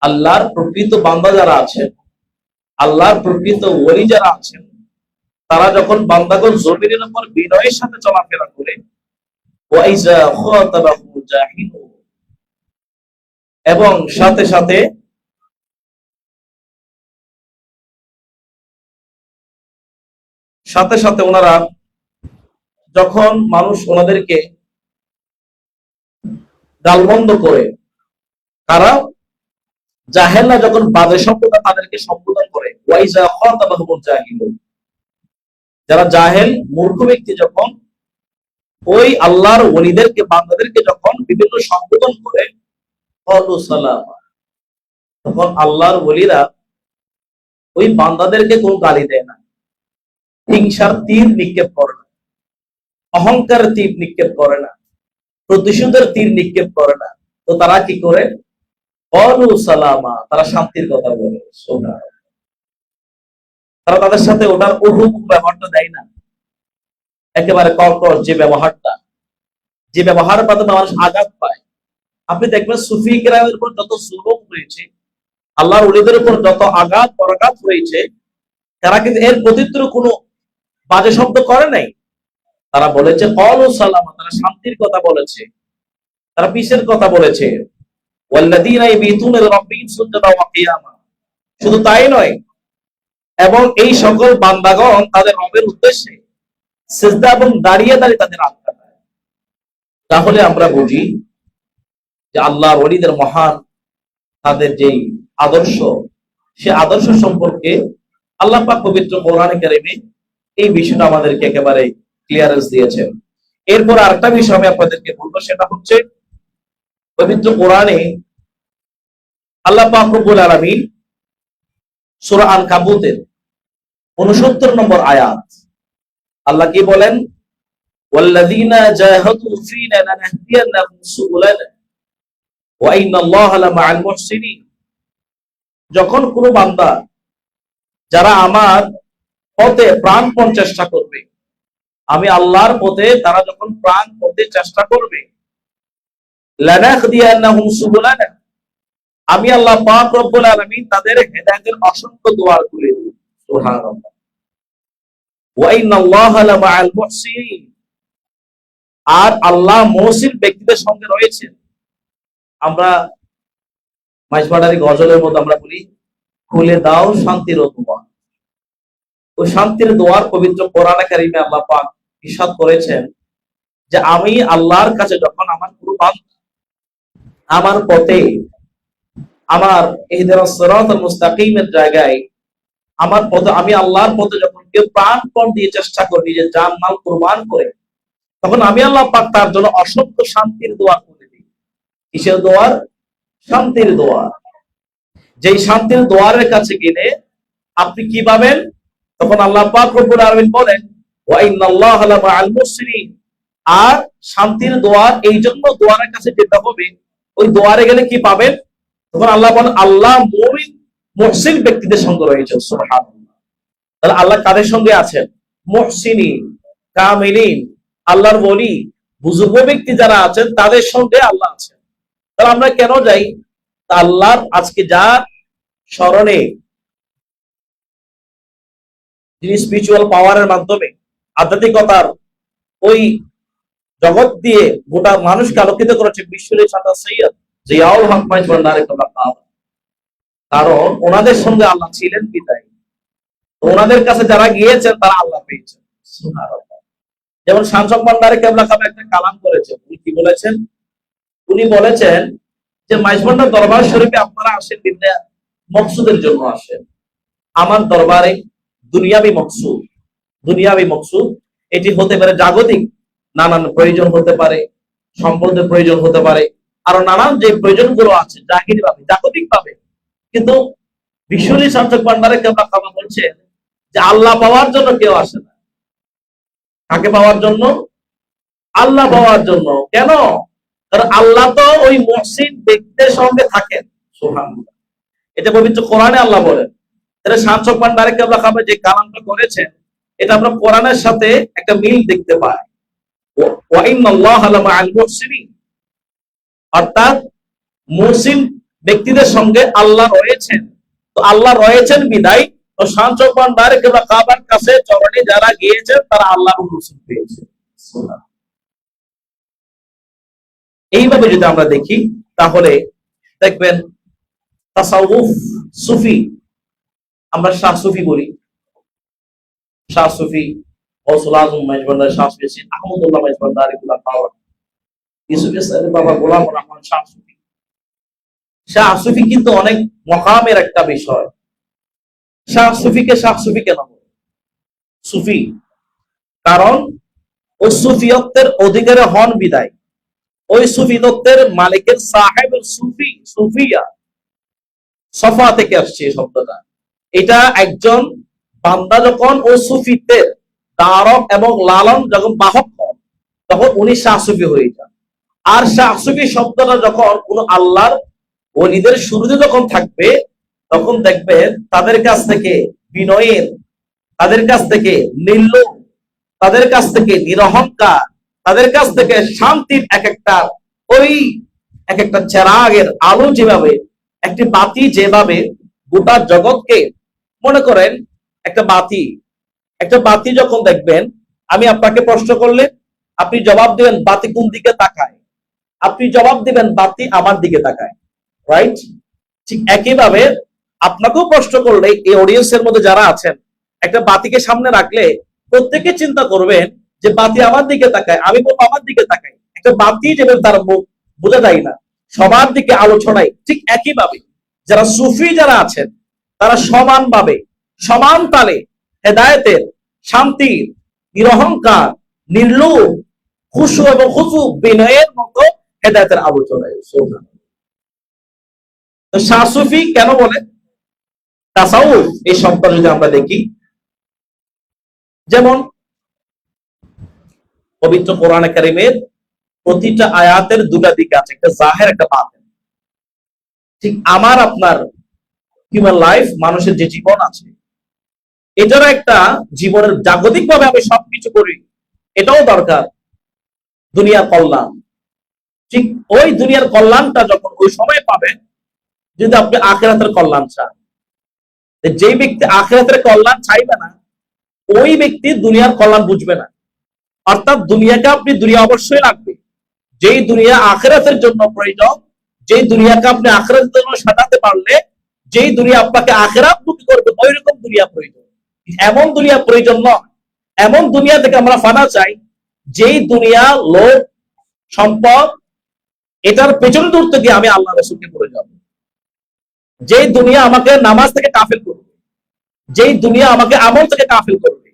আল্লাহর প্রকৃত বান্দা যারা আছেন, আল্লাহর প্রকৃত ওলি যারা আছেন, তারা যখন বান্দাগণ জমিনের উপর বিনয়ের সাথে চলাফেরা করে, ওয়া ইযা খাতাবাহুমুল জাহিলুন, এবং সাথে সাথে ওনারা যখন মানুষ ওনাদেরকে গালমন্দ করে, কারা? জাহেলরা যখন বাজে শব্দটা তাদেরকে সম্বোধন করে, ওয়া ইযা খাতাবাহুমুল জাহিলুন, যারা জাহেল মূর্খ ব্যক্তি যখন ওই আল্লাহর ওলিদেরকে, বান্দাদেরকে যখন বিভিন্ন সম্বোধন করে, ক্বালু সালামা, তখন আল্লাহর ওলিরা ওই বান্দাদেরকে কোন গালি দেয় না, হিংসার তীর নিক্ষেপ করে না, অহংকারের তীর নিক্ষেপ করে না, প্রতিশোধের তীর নিক্ষেপ করে না। তো তারা কি করে? ক্বালু সালামা, তারা শান্তির কথা বলে। সুবহানাল্লাহ। তারা তাদের সাথে ওটার উহুক ব্যবহারটা দেয় না, একেবারে কর্কশ যে ব্যবহারটা, যে ব্যবহারের মাধ্যমে মানুষ আঘাত পায়। আপনি দেখবেন সুফি কেরামের উপর যত জুলুম হয়েছে, আল্লাহর ওলিদের উপর যত আঘাত পরাঘাত হয়েছে, তারা কিন্তু এর প্রত্যুত্তরে কোনো বাজে শব্দ করে নাই। তারা বলেছে ক্বালু সালামা, তারা শান্তির কথা বলেছে, তারা পিসের কথা বলেছে। ওয়াল্লাযীনা ইয়াবিতুনা লিরাব্বিহিম সুজদান ওয়া কিয়ামা, শুধু তাই নয়, এবং এই সকল বান্দাগণ তাদের রবের উদ্দেশ্যে সিজদা এবং দাঁড়িয়ে দাঁড়িয়ে তাদের হাত কাটায়। তাহলে আমরা বুঝি যে আল্লাহর ওলিদের মহান তাদের যেই আদর্শ, সে আদর্শ সম্পর্কে আল্লাহ পাক পবিত্র কোরআনে কারিমে এই বিষয়টা আমাদেরকে একেবারে ক্লিয়ারেন্স দিয়েছেন। এরপর আরেকটা বিষয় আমি আপনাদেরকে বলবো, সেটা হচ্ছে পবিত্র কোরআনে আল্লাহ পাক রব্বুল আলামিন সূরা আনকাবুতের 69 নম্বর আয়াত আল্লাহ কি বলেন, ওয়াল্লাযীনা জাহাদু ফীনা লানাহদিয়ান্নাহুম সুবুলানা ওয়া ইন্নাল্লাহা লামাআল মুহসিনিন। যখন কোনো বান্দা যারা আমার পথে প্রাণপণ চেষ্টা করবে, আমি আল্লাহর পথে তারা যখন প্রাণ পথে চেষ্টা করবে, লানাহদিয়ান্নাহুম সুবুলানা, আমি আল্লাহ পাক রব্বুল আলামিন তাদের হেদায়েতের অসংখ্য দুয়ার খুলে দেব। সুবহানাল্লাহ। ওয়া ইন্নাল্লাহা লামাআল মুহসিনিন, আর আল্লাহ মুহসিন ব্যক্তিদের সঙ্গে রয়েছেন। আমরা মাইজবাড়ারি গজলের মধ্যে আমরা বলি, খুলে দাও শান্তির দোয়ার। ওই শান্তির দোয়ার পবিত্র কোরআনে কারিমে আল্লাহ পাক ইরশাদ করেছেন যে আমি আল্লাহর কাছে যখন আমার কোনো বান্দা আমার পথে, আমার ইহদিনাস সিরাতাল মুস্তাকিমের জায়গায় আমার পথে, আমি আল্লাহর পথে যখন কেউ প্রাণপণ দিয়ে চেষ্টা করে, নিজের জান মাল কুরবান করে, তখন আমি আল্লাহ পাক তার জন্য অসংখ্য শান্তির দোয়া করে দিই। কিসের দোয়ার? শান্তির দোয়ার। যেই শান্তির দোয়ারের কাছে গেলে আপনি কি পাবেন? তখন আল্লাহ পাক রব্বুল আলামিন বলেন, ওয়া ইন্নাল্লাহা লামাআল মুহসিনিন, আর শান্তির দোয়ার এই জন্য দোয়ারের কাছে যেতে হবে, ওই দোয়ারে গেলে কি পাবেন? তখন আল্লাহ বলেন, আল্লাহ মুমিন মুহসিন ব্যক্তিদের সঙ্গে রয়েছে। সুবহানাল্লাহ। তাহলে আল্লাহ কাদের সঙ্গে আছেন? মুহসিনিন, কামিলিন, আল্লাহর ওলি, বুজুর্গ ব্যক্তি যারা আছেন তাদের সঙ্গে আল্লাহ আছেন। তাহলে আমরা কেন যাই? আল্লাহর আজকে যার স্মরণে, যিনি স্পিরিচুয়াল পাওয়ারের মাধ্যমে আধ্যাত্মিকতার ওই জগৎ দিয়ে গোটা মানুষকে আলোকিত করেছে, বিশ্বের ছাত্র সৈয়দ জিয়াউল হক মাইজবান্ডারি রাহিমাহুল্লাহ তাআলা। কারণ ওনাদের সঙ্গে আল্লাহ ছিলেন বিদায় ওনাদের কাছে যারা গিয়েছেন তারা আল্লাহ পেয়েছেন। সুবহানাল্লাহ। যেমন শামসুক ভান্ডারী কেবলা কাবা একটা কালাম করেছেন, উনি কি বলেছেন? উনি বলেছেন যে মাইজবান্ডার দরবার শরীফে আপনারা আসেন বিনা মকসুদের জন্য আসেন, আমার দরবারে দুনিয়াবি মকসুদ, দুনিয়াবি মকসুদ এটি হতে পারে জাগতিক নানান প্রয়োজন হতে পারে, সম্পদের প্রয়োজন হতে পারে, আরো নানান যে প্রয়োজনগুলো আছে জাহিরি ভাবে, জাগতিক ভাবে। কিন্তু বিশ্বলী শামসুক ভান্ডারী কেবলা কাবা বলছেন যে আল্লাহ পাওয়ার জন্য কেউ আসে না। কাকে পাওয়ার জন্য? আল্লাহ পাওয়ার জন্য। কেন? কারণ আল্লাহ তো ওই মুহসিন ব্যক্তিদের সঙ্গে থাকেন। সুবহানাল্লাহ। এটা পবিত্র কোরআনে আল্লাহ বলেন। তাহলে শামসুক ভান্ডারী কেবলা কাবা যে কালামটা করেছেন, এটা আমরা কোরআনের সাথে একটা মিল দেখতে পাই। ওয়া ইন্নাল্লাহা লামাআল মুহসিনিন, অর্থাৎ মুহসিন ব্যক্তিদের সঙ্গে আল্লাহ রয়েছেন। তো আল্লাহ রয়েছেন বিদায় ও শামসুক ভান্ডারী কেবলা কাবার কাছে চরণে যারা গিয়েছেন তারা আল্লাহর রসুল পেয়েছে। এইভাবে যদি আমরা দেখি তাহলে দেখবেন তাসাউফ, সুফি, আমরা শাহ সুফি বলি, শাহ সুফি গৌসুল আজম মাইজভান্ডারী, শাহ সুফি আহমদুল্লাহ মাইজভান্ডারী পাওয়ার, ইউসুফ ইসলামের বাবা গোলাম রহমান শাহ সুফি। শাহ সুফি কিন্তু অনেক মকামের একটা বিষয়। শাহ সুফিকে শাহ সুফি কেন বলে? সুফি কারণ ওই সুফিয়ত্বের অধিকারে হন বিদায়, ওই সুফিয়ত্বের মালিকের সাহেবের সুফি, সুফিয়া সফা থেকে আসছে এই শব্দটা। এটা একজন বান্দা যখন ওই সুফিত্বের ধারক এবং লালন যখন বাহক হন, তখন উনি শাহ সুফি হয়ে যান। আর শাহ সুফি শব্দটা যখন কোন আল্লাহর ওলিদের শুরুতে যখন থাকবে, তখন দেখবেন তাদের কাছ থেকে বিনয়ের, তাদের কাছ থেকে নির্লোভ, তাদের কাছ থেকে নিরহংকার, তাদের কাছ থেকে শান্তির এক একটা চেরাগের আলো, যেভাবে একটি বাতি যেভাবে গোটা জগৎকে, মনে করেন একটা বাতি যখন দেখবেন, আমি আপনাকে প্রশ্ন করলে আপনি জবাব দিবেন বাতি কোন দিকে তাকায়, আপনি জবাব দিবেন বাতি আমার দিকে তাকায়, রাইট? ঠিক একইভাবে আপনাকেও প্রশ্ন করলে এই অডিয়েন্সের মধ্যে যারা আছেন, একটা বাতিকে সামনে রাখলে প্রত্যেকে চিন্তা করবেন যে বাতি আমার দিকে তাকায়, আমি বলবো আমার দিকে তাকাই। একটা বাতি যেভাবে তার মুখ বোঝা যায় না, সবার দিকে আলো ছড়ায়, ঠিক একইভাবে যারা সুফি যারা আছেন তারা সমানভাবে সমান তালে হেদায়েতের, শান্তির, নিরহংকার, নির্লোভ, খুশু এবং খুশু বিনয়ের মতো হেদায়েতের আলো ছড়ায়। তো শাহ সুফি কেন বলে তাসাউফ এই শব্দটা যদি আমরা দেখি, যেমন পবিত্র কোরআনে কারীমের প্রতিটা আয়াতের দুটা দিক আছে, একটা জাহের একটা বাতিন। ঠিক আমার আপনার হিউম্যান লাইফ, মানুষের যে জীবন আছে, এটারও একটা জীবনের জাগতিক ভাবে আমি সবকিছু করি, এটাও দরকার দুনিয়ার কল্যাণ। ঠিক ওই দুনিয়ার কল্যাণটা যখন ওই সময় পাবেন যদি আপনি আখিরাতের কল্যাণ চান। যেই ব্যক্তি আখিরাতের কল্যাণ চাইবে না, ওই ব্যক্তি দুনিয়ার কল্যাণ বুঝবে না। অর্থাৎ দুনিয়াকে আপনি দুনিয়া অবশ্যই লাগবে, যেই দুনিয়া আখিরাতের জন্য প্রয়োজন, যেই দুনিয়াকে আপনি আখিরাতের জন্য সাজাতে পারলে যেই দুনিয়া আপনাকে আখিরাত মুক্তি করবে, ওই রকম দুনিয়া প্রয়োজন। এমন দুনিয়া প্রয়োজন নয়, এমন দুনিয়া থেকে আমরা ফানা চাই যেই দুনিয়া লোক সম্পদ এটার পেছনে দূরতে গিয়ে আমি আল্লাহ রাসূলকে পড়ে যাব, যেই দুনিয়া আমাকে নামাজ থেকে কাফিল করবে, যেই দুনিয়া আমাকে আমল থেকে কাফিল করবে,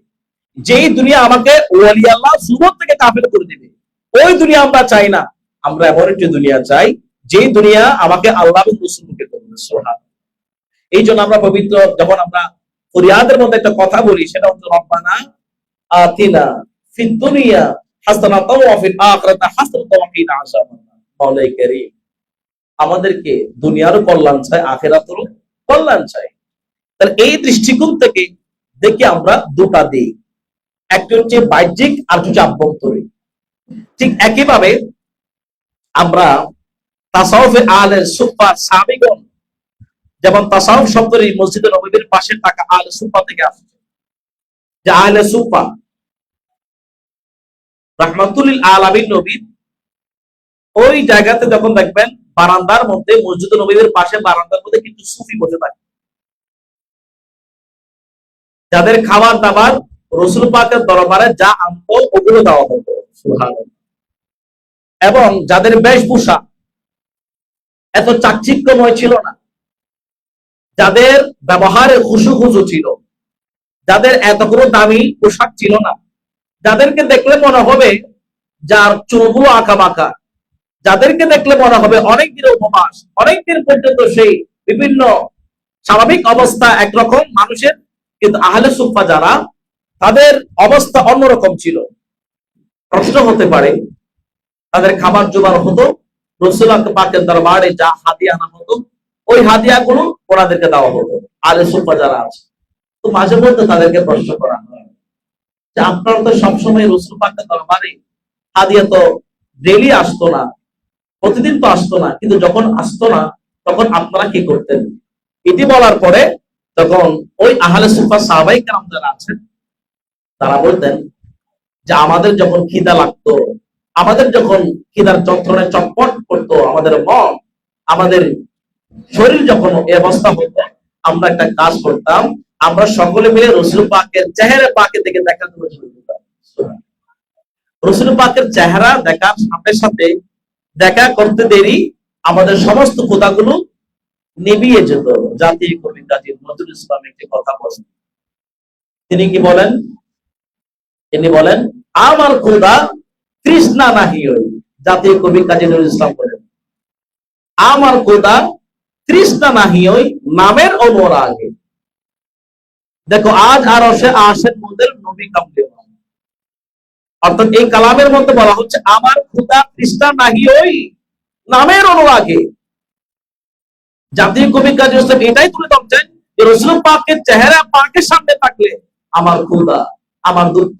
যেই দুনিয়া আমাকে ওয়ালি আল্লাহ সুন্নাত থেকে কাফিল করে দিবে, ওই দুনিয়া আমরা চাই না। আমরা এমন একটি দুনিয়া চাই যেই দুনিয়া আমাকে আল্লাহ এবং রাসূলকে করবে। সুবহানাল্লাহ। এই জন্য আমরা পবিত্র যখন আমরা ফরিয়াদের মধ্যে একটা কথা বলি, সেটা হচ্ছে রব্বানা আতিনা ফিদ দুনিয়া হাসানাতাও ওয়া ফিল আখিরাতি হাসানাতাও ওয়া কিনা আযাবান্নার। মাওলাই কারীম আমাদেরকে দুনিয়ারও কল্যাণ চাই, আখিরাতেরও কল্যাণ চাই। তাহলে এই দৃষ্টিকোণ থেকে দেখি আমরা দুটা দিক, একটা হচ্ছে বাহ্যিক আর হচ্ছে আভ্যন্তরীণ। ঠিক একইভাবে আমরা তাসাউফে আহলে সুফফা সাহাবীগণ, যেমন তাসাউফ শব্দটি মসজিদে নববীর পাশে থাকা আহলে সুফফা থেকে আসছে, যে আহলে সুফফা রাহমাতুল লিল আলামিন নবী ওই জায়গাতে যখন দেখবেন বারান্দার মধ্যে, মসজিদে নববীর পাশে বারান্দার মধ্যে কিছু সুফি বসে থাকে, যাদের খাবার দাবার রাসূল পাকের দরবারে যা আনতো ওগুলো দেওয়া হতো। সুবহানাল্লাহ। এবং যাদের বেশভূষা এত চাকচিক্যময় ছিল না, যাদের ব্যবহারে খুশু ছিল, যাদের এতগুলো দামি পোশাক ছিল না, যাদেরকে দেখলে মনে হবে যার চুলগুলো আঁকা বাঁকা, যাদেরকে দেখলে মনে হবে অনেকদিন উপবাস, অনেকদিন পর্যন্ত সেই বিভিন্ন স্বাভাবিক অবস্থা একরকম মানুষের, কিন্তু আহলে সুফফা যারা, তাদের অবস্থা অন্যরকম ছিল। প্রশ্ন হতে পারে তাদের খাবার জোগাড় হতো, রাসূল পাকের দরবারে যা হাদিয়া আনা হতো ওই হাদিয়াগুলো ওনাদেরকে দেওয়া হতো আহলে সুফফা যারা আছে। তো মাঝে মধ্যে তাদেরকে প্রশ্ন করা হয় যে আপনারা তো সবসময় রাসূল পাকের দরবারে হাদিয়া তো ডেইলি আসতো না, প্রতিদিন তো আসতো না, কিন্তু যখন আসতো না তখন আপনারা কি করতেন? এটি বলার পরে তখন ওই আহলে সুফফা সাহাবায়ে কেরাম যারা আছেন তারা বলতেন যে আমাদের যখন খিদা লাগতো, আমাদের যখন খিদার যন্ত্রণায় চটপট করতো আমাদের মন, আমাদের শরীর যখন এই অবস্থা হতো, আমরা একটা কাজ করতাম, আমরা সকলে মিলে রাসূল পাকের চেহারা পাকে থেকে দেখার জন্য শুরু করতাম। রাসূল পাকের চেহারা দেখার সাথে সাথে দেখা করতে দেরি আমাদের সমস্ত ক্ষুধাগুলো নিভিয়ে যেত। জাতীয় কবি কাজী নজরুল ইসলাম একটি কথা বলেন, তিনি কি বলেন? তিনি বলেন আমার ক্ষুধা তৃষ্ণা নাহি হই। জাতীয় কবি কাজী নজরুল ইসলাম বলেন আমার ক্ষুধা তৃষ্ণা নাহি হই নামের অনুরাগে। দেখো আজ আর আসেন মোদের নবী কামলিওয়ালা, অর্থাৎ এই কালামের মধ্যে বলা হচ্ছে আমার ক্ষুধা তৃষ্ণা নাহি হই নামের অনুরাগে। জাতীয় কবি কাজী ইসলাম এটাই তুলে ধরছেন যে রাসূল পাকের চেহারা পাকের সামনে থাকলে আমার ক্ষুধা, আমার দুঃখ,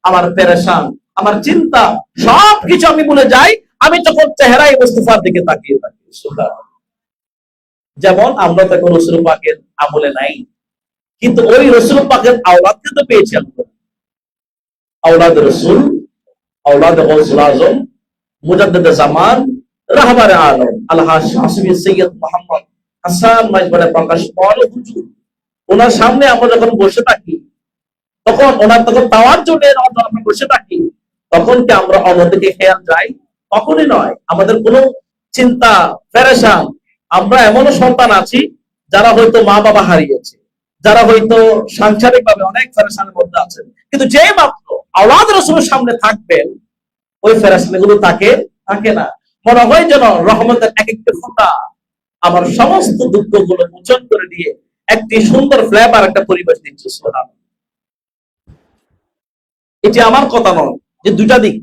আমার পেরেশান, আমার চিন্তা সবকিছু আমি ভুলে যাই, আমি তখন চেহারায় মুস্তাফার দিকে তাকিয়ে থাকি। সুবহানাল্লাহ। যেমন আমরা তো এখন রাসূল পাকের আমলে নাই, কিন্তু ওই রাসূল পাকের আওলাদকে তো পেয়েছি আমরা। আওলাদ রাসূল, আওলাদ গাউসুল আজম, মুজাদ্দিদ জামান, রাহবারে আলম আলহাজ হাসিবি সৈয়দ মুহাম্মদ হাসান মাইজবারে প্রকাশ পাওয়ার হুজুর, ওনার সামনে আমরা যখন বসে থাকি তখন ওনার তখন পাওয়ার জন্য আমরা বসে থাকি, তখন কি আমরা অন্যদিকে খেয়াল যাই? কখনই নয়। আমাদের কোনো চিন্তা পেরেশান। আমরা এমনও সন্তান আছি যারা হয়তো মা বাবা হারিয়েছে, যারা হয়তো সাংসারিক ভাবে অনেক পেরেশানের মধ্যে আছেন, কিন্তু যে মাত্র আওলাদ রাসূলের সামনে থাকবেন ওই পেরেশানিগুলো তাকে থাকে না। মনে হয় যেন রহমতের এক একটি ফোঁটা আমার সমস্ত দুঃখগুলো মোচন করে দিয়ে একটি সুন্দর ফ্লেভার, একটা পরিবেশ দিচ্ছে। সুবহানাল্লাহ। এটি আমার কথা নয় যে দুটা দিক,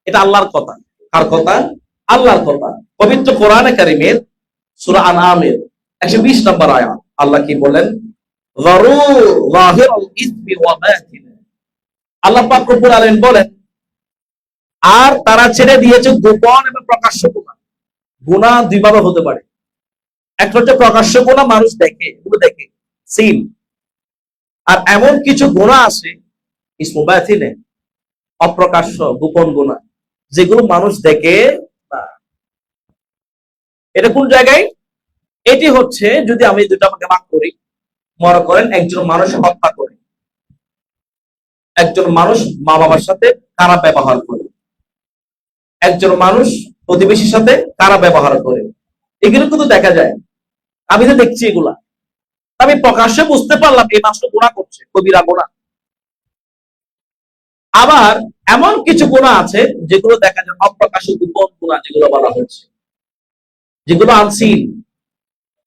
এটা আল্লাহর কথা। কার কথা? আল্লাহর কথা। পবিত্র কোরআনে কারীমের সূরা আনআমের 120 নম্বর আয়াত আল্লাহ কি বলেন? যারু যাহিরাল ইসমি ওয়া বাতিনা। আল্লাহ পাক রব্বুল আলামিন বলেন, আর তারা ছেড়ে দিয়েছে গোপন এবং প্রকাশ্য গুনাহ। গুনাহ দুই ভাবে হতে পারে। একটা হচ্ছে প্রকাশ্য গুনাহ, মানুষ দেখে, এগুলো দেখে, সিন। আর এমন কিছু গুনাহ আছে ইসমু বাতিনে, অপ্রকাশ্য গোপন গুনাহ, যেগুলো মানুষ দেখে না। এটা কোন জায়গায়? এটি হচ্ছে, যদি আমি দুটো আমাকে ভাগ করি, মনে করেন একজন মানুষ হত্যা করে, একজন মানুষ মা বাবার সাথে খারাপ ব্যবহার করে, একজন মানুষ প্রতিবেশীর সাথে খারাপ ব্যবহার করে, এগুলো কিন্তু দেখা যায়। আমি তো দেখছি এগুলা, আমি প্রকাশ্যে বুঝতে পারলাম এই মানুষটা গুনাহ করছে, কবিরা গুনাহ। আবার এমন কিছু গুনাহ আছে যেগুলো দেখা যায় অপ্রকাশ্য গোপন গুনাহ, যেগুলো বলা হচ্ছে, যেগুলো আনসিন।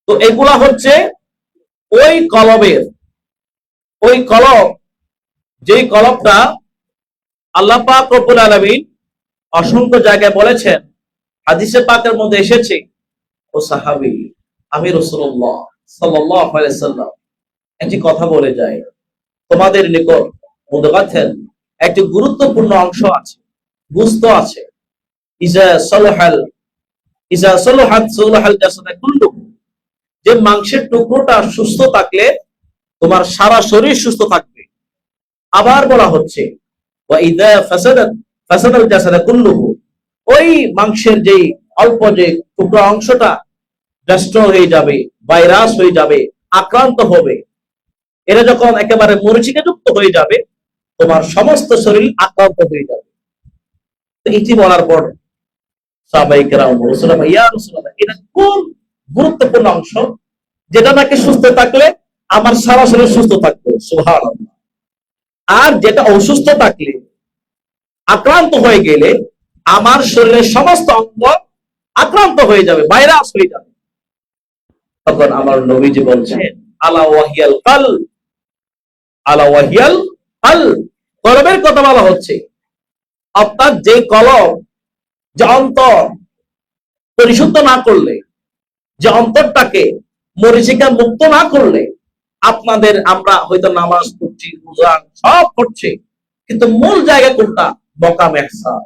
তো এগুলা হচ্ছে ওই কলবের, ওই কলব, যেই কলবটা আল্লাহ পাক রব্বুল আলামিন অসংখ্য জায়গায় বলেছেন, হাদিসে পাকের মধ্যে এসেছে, ও সাহাবী, আমি রাসূলুল্লাহ সাল্লাল্লাহু আলাইহি সাল্লাম একটি কথা বলে যাই, তোমাদের নিকট মুদগাতেন একটি গুরুত্বপূর্ণ অংশ আছে, গুস্ত আছে। ইজা সলহাত সলহাল জাসাদ কুল্লুহু। যে মাংসের টুকরোটা সুস্থ থাকলে তোমার সারা শরীর সুস্থ থাকবে। আবার বলা হচ্ছে, ওয়া ইযা ফাসাদাত ফাসাদাল জাসাদ কুল্লুহু। ওই মাংসের যে অল্প যে টুকরা অংশটা নষ্ট হয়ে যাবে, ভাইরাস হয়ে যাবে, আক্রান্ত হবে, এটা যখন একেবারে মরিচিকাযুক্ত হয়ে যাবে, তোমার সমস্ত শরীর আক্রান্ত হয়ে যাবে। তো এটি বলার পর সাহাবায়ে কেরাম রাসূলুল্লাহ, ইয়া রাসূলুল্লাহ, এটা কোন গুরুত্বপূর্ণ অংশ যেটা নাকি সুস্থ থাকলে আমার সারা শরীর সুস্থ থাকবে? সুবহানাল্লাহ। আর যেটা অসুস্থ থাকলে, আক্রান্ত হয়ে গেলে আমার শরীরের সমস্ত অঙ্গ আক্রান্ত হয়ে যাবে, ভাইরাস হয়ে যাবে। তখন আমার নবীজি বলছেন, আলা ওয়াহিয়াল কলব, আলা ওয়াহিয়াল কলব। কলবের কথা বলা হচ্ছে। অর্থাৎ যে কলব, যে অন্তর পরিশুদ্ধ না করলে, যে অন্তরটাকে মরিচিকা মুক্ত না করলে, আপনাদের আমরা হয়তো নামাজ পড়ছি, রোজা সব করছে, কিন্তু মূল জায়গা কোনটা? মকাম ইহসান।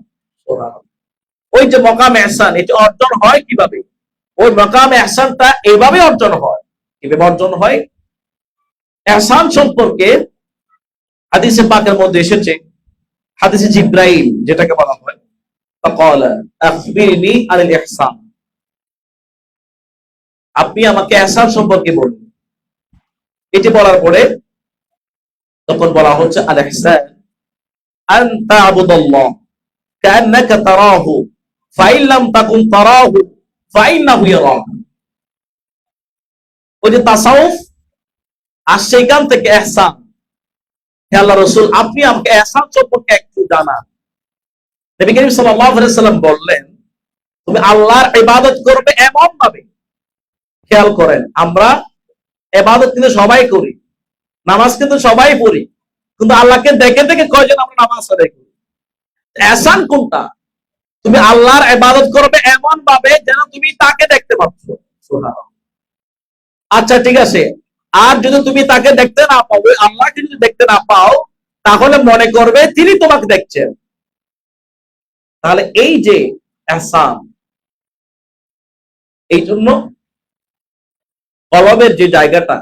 ওই যে মকাম ইহসান, এটি অর্জন হয় কিভাবে? ওই মকাম ইহসানটা এইভাবে অর্জন হয়। কিভাবে অর্জন হয়? ইহসান সম্পর্কে হাদিসে পাকের মধ্যে এসেছে, হাদিসে জিবরাইল যেটাকে বলা হয়, ফাকালা আখবিরনি আনিল ইহসান। আপনি আমাকে ইহসান সম্পর্কে বলুন। এটি বলার পরে তখন বলা হচ্ছে, আল ইহসান আন তা'বুদাল্লাহ কান্নাকা তারাহু ফাইন লাম তাকুন তারাহু ফাইন্নাহু ইয়ারাক। ওই যে তাসাউফ আর সেখান থেকে ইহসান। হে আল্লাহ রাসূল, আপনি আমাকে ইহসান সম্পর্কে একটু জানান। নবী করিম সাল্লাল্লাহু আলাইহি সাল্লাম বললেন, তুমি আল্লাহর ইবাদত করবে এমন ভাবে। খেয়াল করেন, আমরা ইবাদত কিন্তু সবাই করি, নামাজ কিন্তু সবাই পড়ি, কিন্তু আল্লাহকে দেখে দেখে কয়জন আমরা নামাজ আদায় করি? ইহসান কোনটা? তুমি আল্লাহর ইবাদত করবে এমন ভাবে যেন তুমি তাকে দেখতে পাচ্ছ। সুবহানাল্লাহ। আচ্ছা ঠিক আছে, আর যদি তুমি তাকে দেখতে না পাও, আল্লাহকে যদি দেখতে না পাও, তাহলে মনে করবে তিনি তোমাকে দেখছেন। তাহলে এই যে ইহসান, এই জন্য কলবের যে জায়গাটা,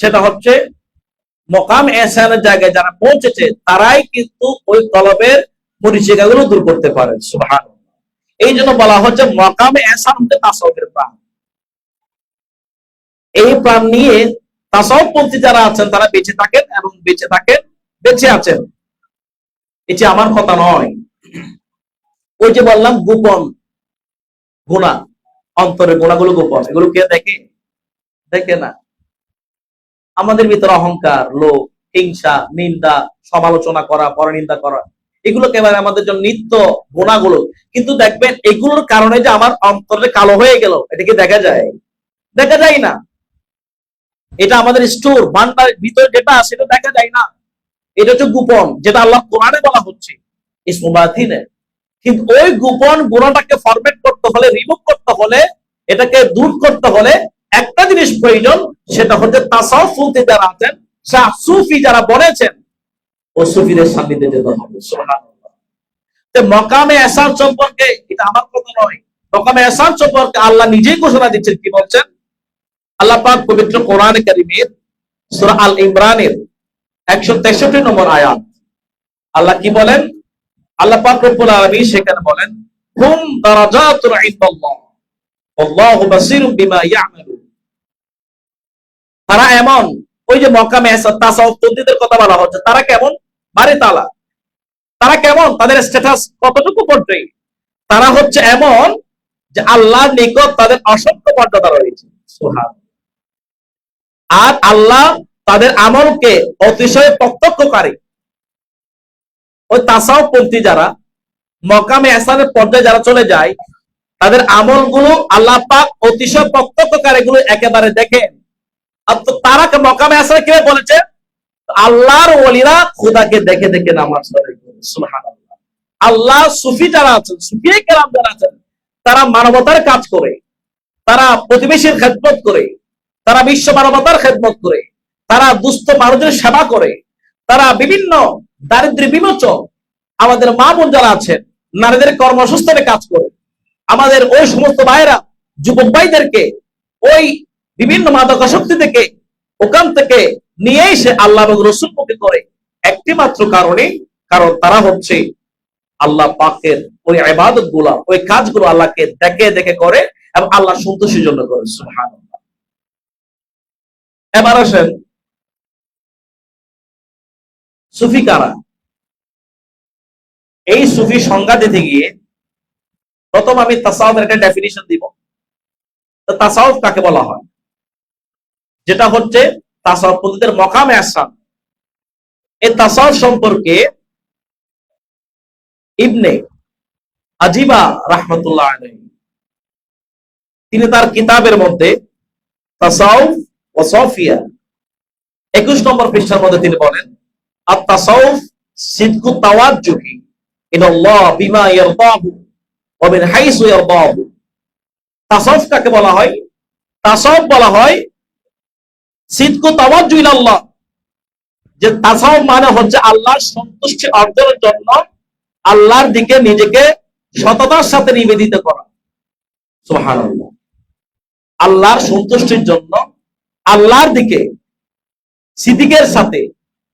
সেটা হচ্ছে মকাম ইহসানের জায়গায় যারা পৌঁছেছে, তারাই কিন্তু ওই কলবের পরিচয়গুলো দূর করতে পারে। সুবহানাল্লাহ। এই জন্য বলা হচ্ছে মকাম ইহসান হচ্ছে তাসাউফের প্রাণ। এই প্রাণ নিয়ে তাসাউফপন্থী যারা আছেন তারা বেঁচে থাকেন এবং বেঁচে আছেন। এটি আমার কথা নয়। ওই যে বললাম গোপন গুনাহ, অন্তরের গুণাগুলো গোপন, এগুলো কে দেখে না। আমাদের ভিতরে অহংকার, লোভ, হিংসা, নিন্দা, সমালোচনা করা, পরনিন্দা করা, এগুলো কেবল আমাদের জন্য নিত্য গুণাগুলো। কিন্তু দেখবেন এগুলোর কারণে যে আমার অন্তরে কালো হয়ে গেল, এটা কি দেখা যায় না। এটা আমাদের স্টোর ভান্ডার ভিতরে যেটা সেটা দেখা যায় না। এটা হচ্ছে গোপন, যেটা আল্লাহ কোরআনে বলা হচ্ছে ইসমু বাতিনে। কিন্তু ওই গোপন গুণাটাকে ফরমেট করতে হলে, রিমুভ করতে হলে, এটাকে দূর করতে হলে একটা জিনিস প্রয়োজন, সেটা হচ্ছে তাসাউফপন্থী যারা আছেন, সুফি যারা বলেছেন, ও সুফিদের সান্নিধ্যে যেতে হবে। সুবহানাল্লাহ। মকামে এহসান সম্পর্কে, এটা আমার কথা নয়, মকামে এহসান সম্পর্কে আল্লাহ নিজেই ঘোষণা দিচ্ছেন। কি বলছেন? আল্লাহ পাক পবিত্র কোরআনে কারীমের সূরা আল ইমরানের 163 নম্বর আয়াত, আল্লাহ কি বলেন? আল্লাহ পাক রব্বুল আলামিন সেখানে বলেন, হুম দারাজাতুন ইনদাল্লাহ আল্লাহু বাসীরুম বিমা ইয়ামালুন। তারা এমন, ওই যে মকামে এহসান তাসাউফপন্থীদের কথা বলা হচ্ছে, তারা কেমন? বারে তালা, তারা কেমন? তাদের স্ট্যাটাস কতটুকু পর্যায়ে? তারা হচ্ছে এমন যে আল্লাহর নিকট তাদের অসংখ্য মর্যাদা রয়েছে। সুবহানাল্লাহ। আর আল্লাহ তাদের আমলকে অতিশয় প্রত্যক্ষকারী। ওই তাসাউফপন্থী যারা মকামে এহসানের পর্যায়ে যারা চলে যায়, তাদের আমলগুলো আল্লাহ পাক অতিশয় প্রত্যক্ষকারী, এগুলো একেবারে দেখেন। আর তো তারা মকামে এহসান কিভাবে বলেছে? আল্লাহর ওলিরা খোদাকে দেখে দেখে নামাজ পড়ে। সুবহানাল্লাহ। আল্লাহ সুফি যারা আছেন, সুফি কেরাম যারা আছেন, তারা মানবতার কাজ করে, তারা প্রতিবেশীর খেদমত করে, তারা বিশ্ব মানবতার খেদমত করে, তারা দুস্থ মানুষদের সেবা করে, তারা বিভিন্ন দারিদ্র বিমোচন, আমাদের মা বোন যারা আছেন, নারীদের কর্মসংস্থানে কাজ করে, আমাদের ওই সমস্ত ভাইরা, যুবক ভাইদেরকে ওই বিভিন্ন মাদকাসক্তি থেকে, ওখান থেকে নিয়ে এসে আল্লাহ এবং রাসূলকে করে একটি মাত্র কারণে, কারণ তারা হচ্ছে আল্লাহ পাকের ওই ইবাদত গুলা, ওই কাজগুলো আল্লাহকে দেখে দেখে করে এবং আল্লাহ সন্তুষ্টির জন্য করে। সুবহানাল্লাহ। এবার আসেন সুফি কারা। এই সুফি সংজ্ঞা দিতে গিয়ে প্রথম আমি তাসাউফের একটা ডেফিনিশন দিব। তো তাসাউফ কাকে বলা হয়? যেটা হচ্ছে তাসাউফপন্থীদের মকামে এহসান। এই তাসাউফ সম্পর্কে ইবনে আজিবা রাহমাতুল্লাহ আলাইহি তিনি তার কিতাবের মধ্যে তাসাউফ ওয়া সাফিয়া 21 নম্বর পৃষ্ঠার মধ্যে তিনি বলেন, আত-তাসাউফ সিদকু তাওয়াজ্জুহি ইলাল্লাহ বিমা ইয়ারদাহু ওয়া মিন হাইসু ইয়ারদাহু। তাসাউফ কাকে বলা হয়? তাসাউফ বলা হয় সিদকু তাওয়াজ্জুহ ইলাল্লাহ, যে তাসাউফ মানে হচ্ছে আল্লাহর সন্তুষ্টি অর্জনের জন্য আল্লাহর দিকে নিজেকে সততার সাথে নিবেদিত করা। সুবহানাল্লাহ। আল্লাহর সন্তুষ্টির জন্য আল্লাহর দিকে সিদ্দিকের সাথে,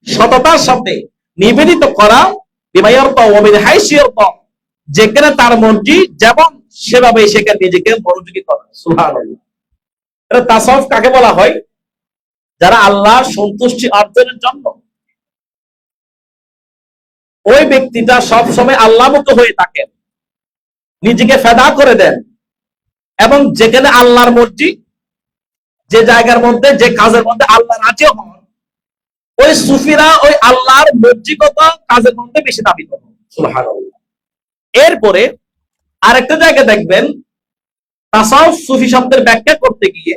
সততার সাথে নিবেদিত করা, যেখানে তার মর্জি যেমন সেভাবে সেখানে নিজেকে মনোযোগী করা। সুবহানাল্লাহ। এটা তাসাউফ কাকে বলা হয়? যারা আল্লাহর সন্তুষ্টি অর্জনের জন্য ওই ব্যক্তিটা সব সময় আল্লাহমুখী হয়ে থাকেন, নিজেকে ফেদা করে দেন, এবং যেখানে আল্লাহর মর্জি, যে জায়গার মধ্যে, যে কাজের মধ্যে আল্লাহ রাজি হন, ওই সুফিরা ওই আল্লাহর মর্জিগত কাজের মধ্যে বেশি দাবি করেন। সুবহানাল্লাহ। এরপরে আরেকটা জায়গায় দেখবেন, তাসাউফ সুফি শব্দের ব্যাখ্যা করতে গিয়ে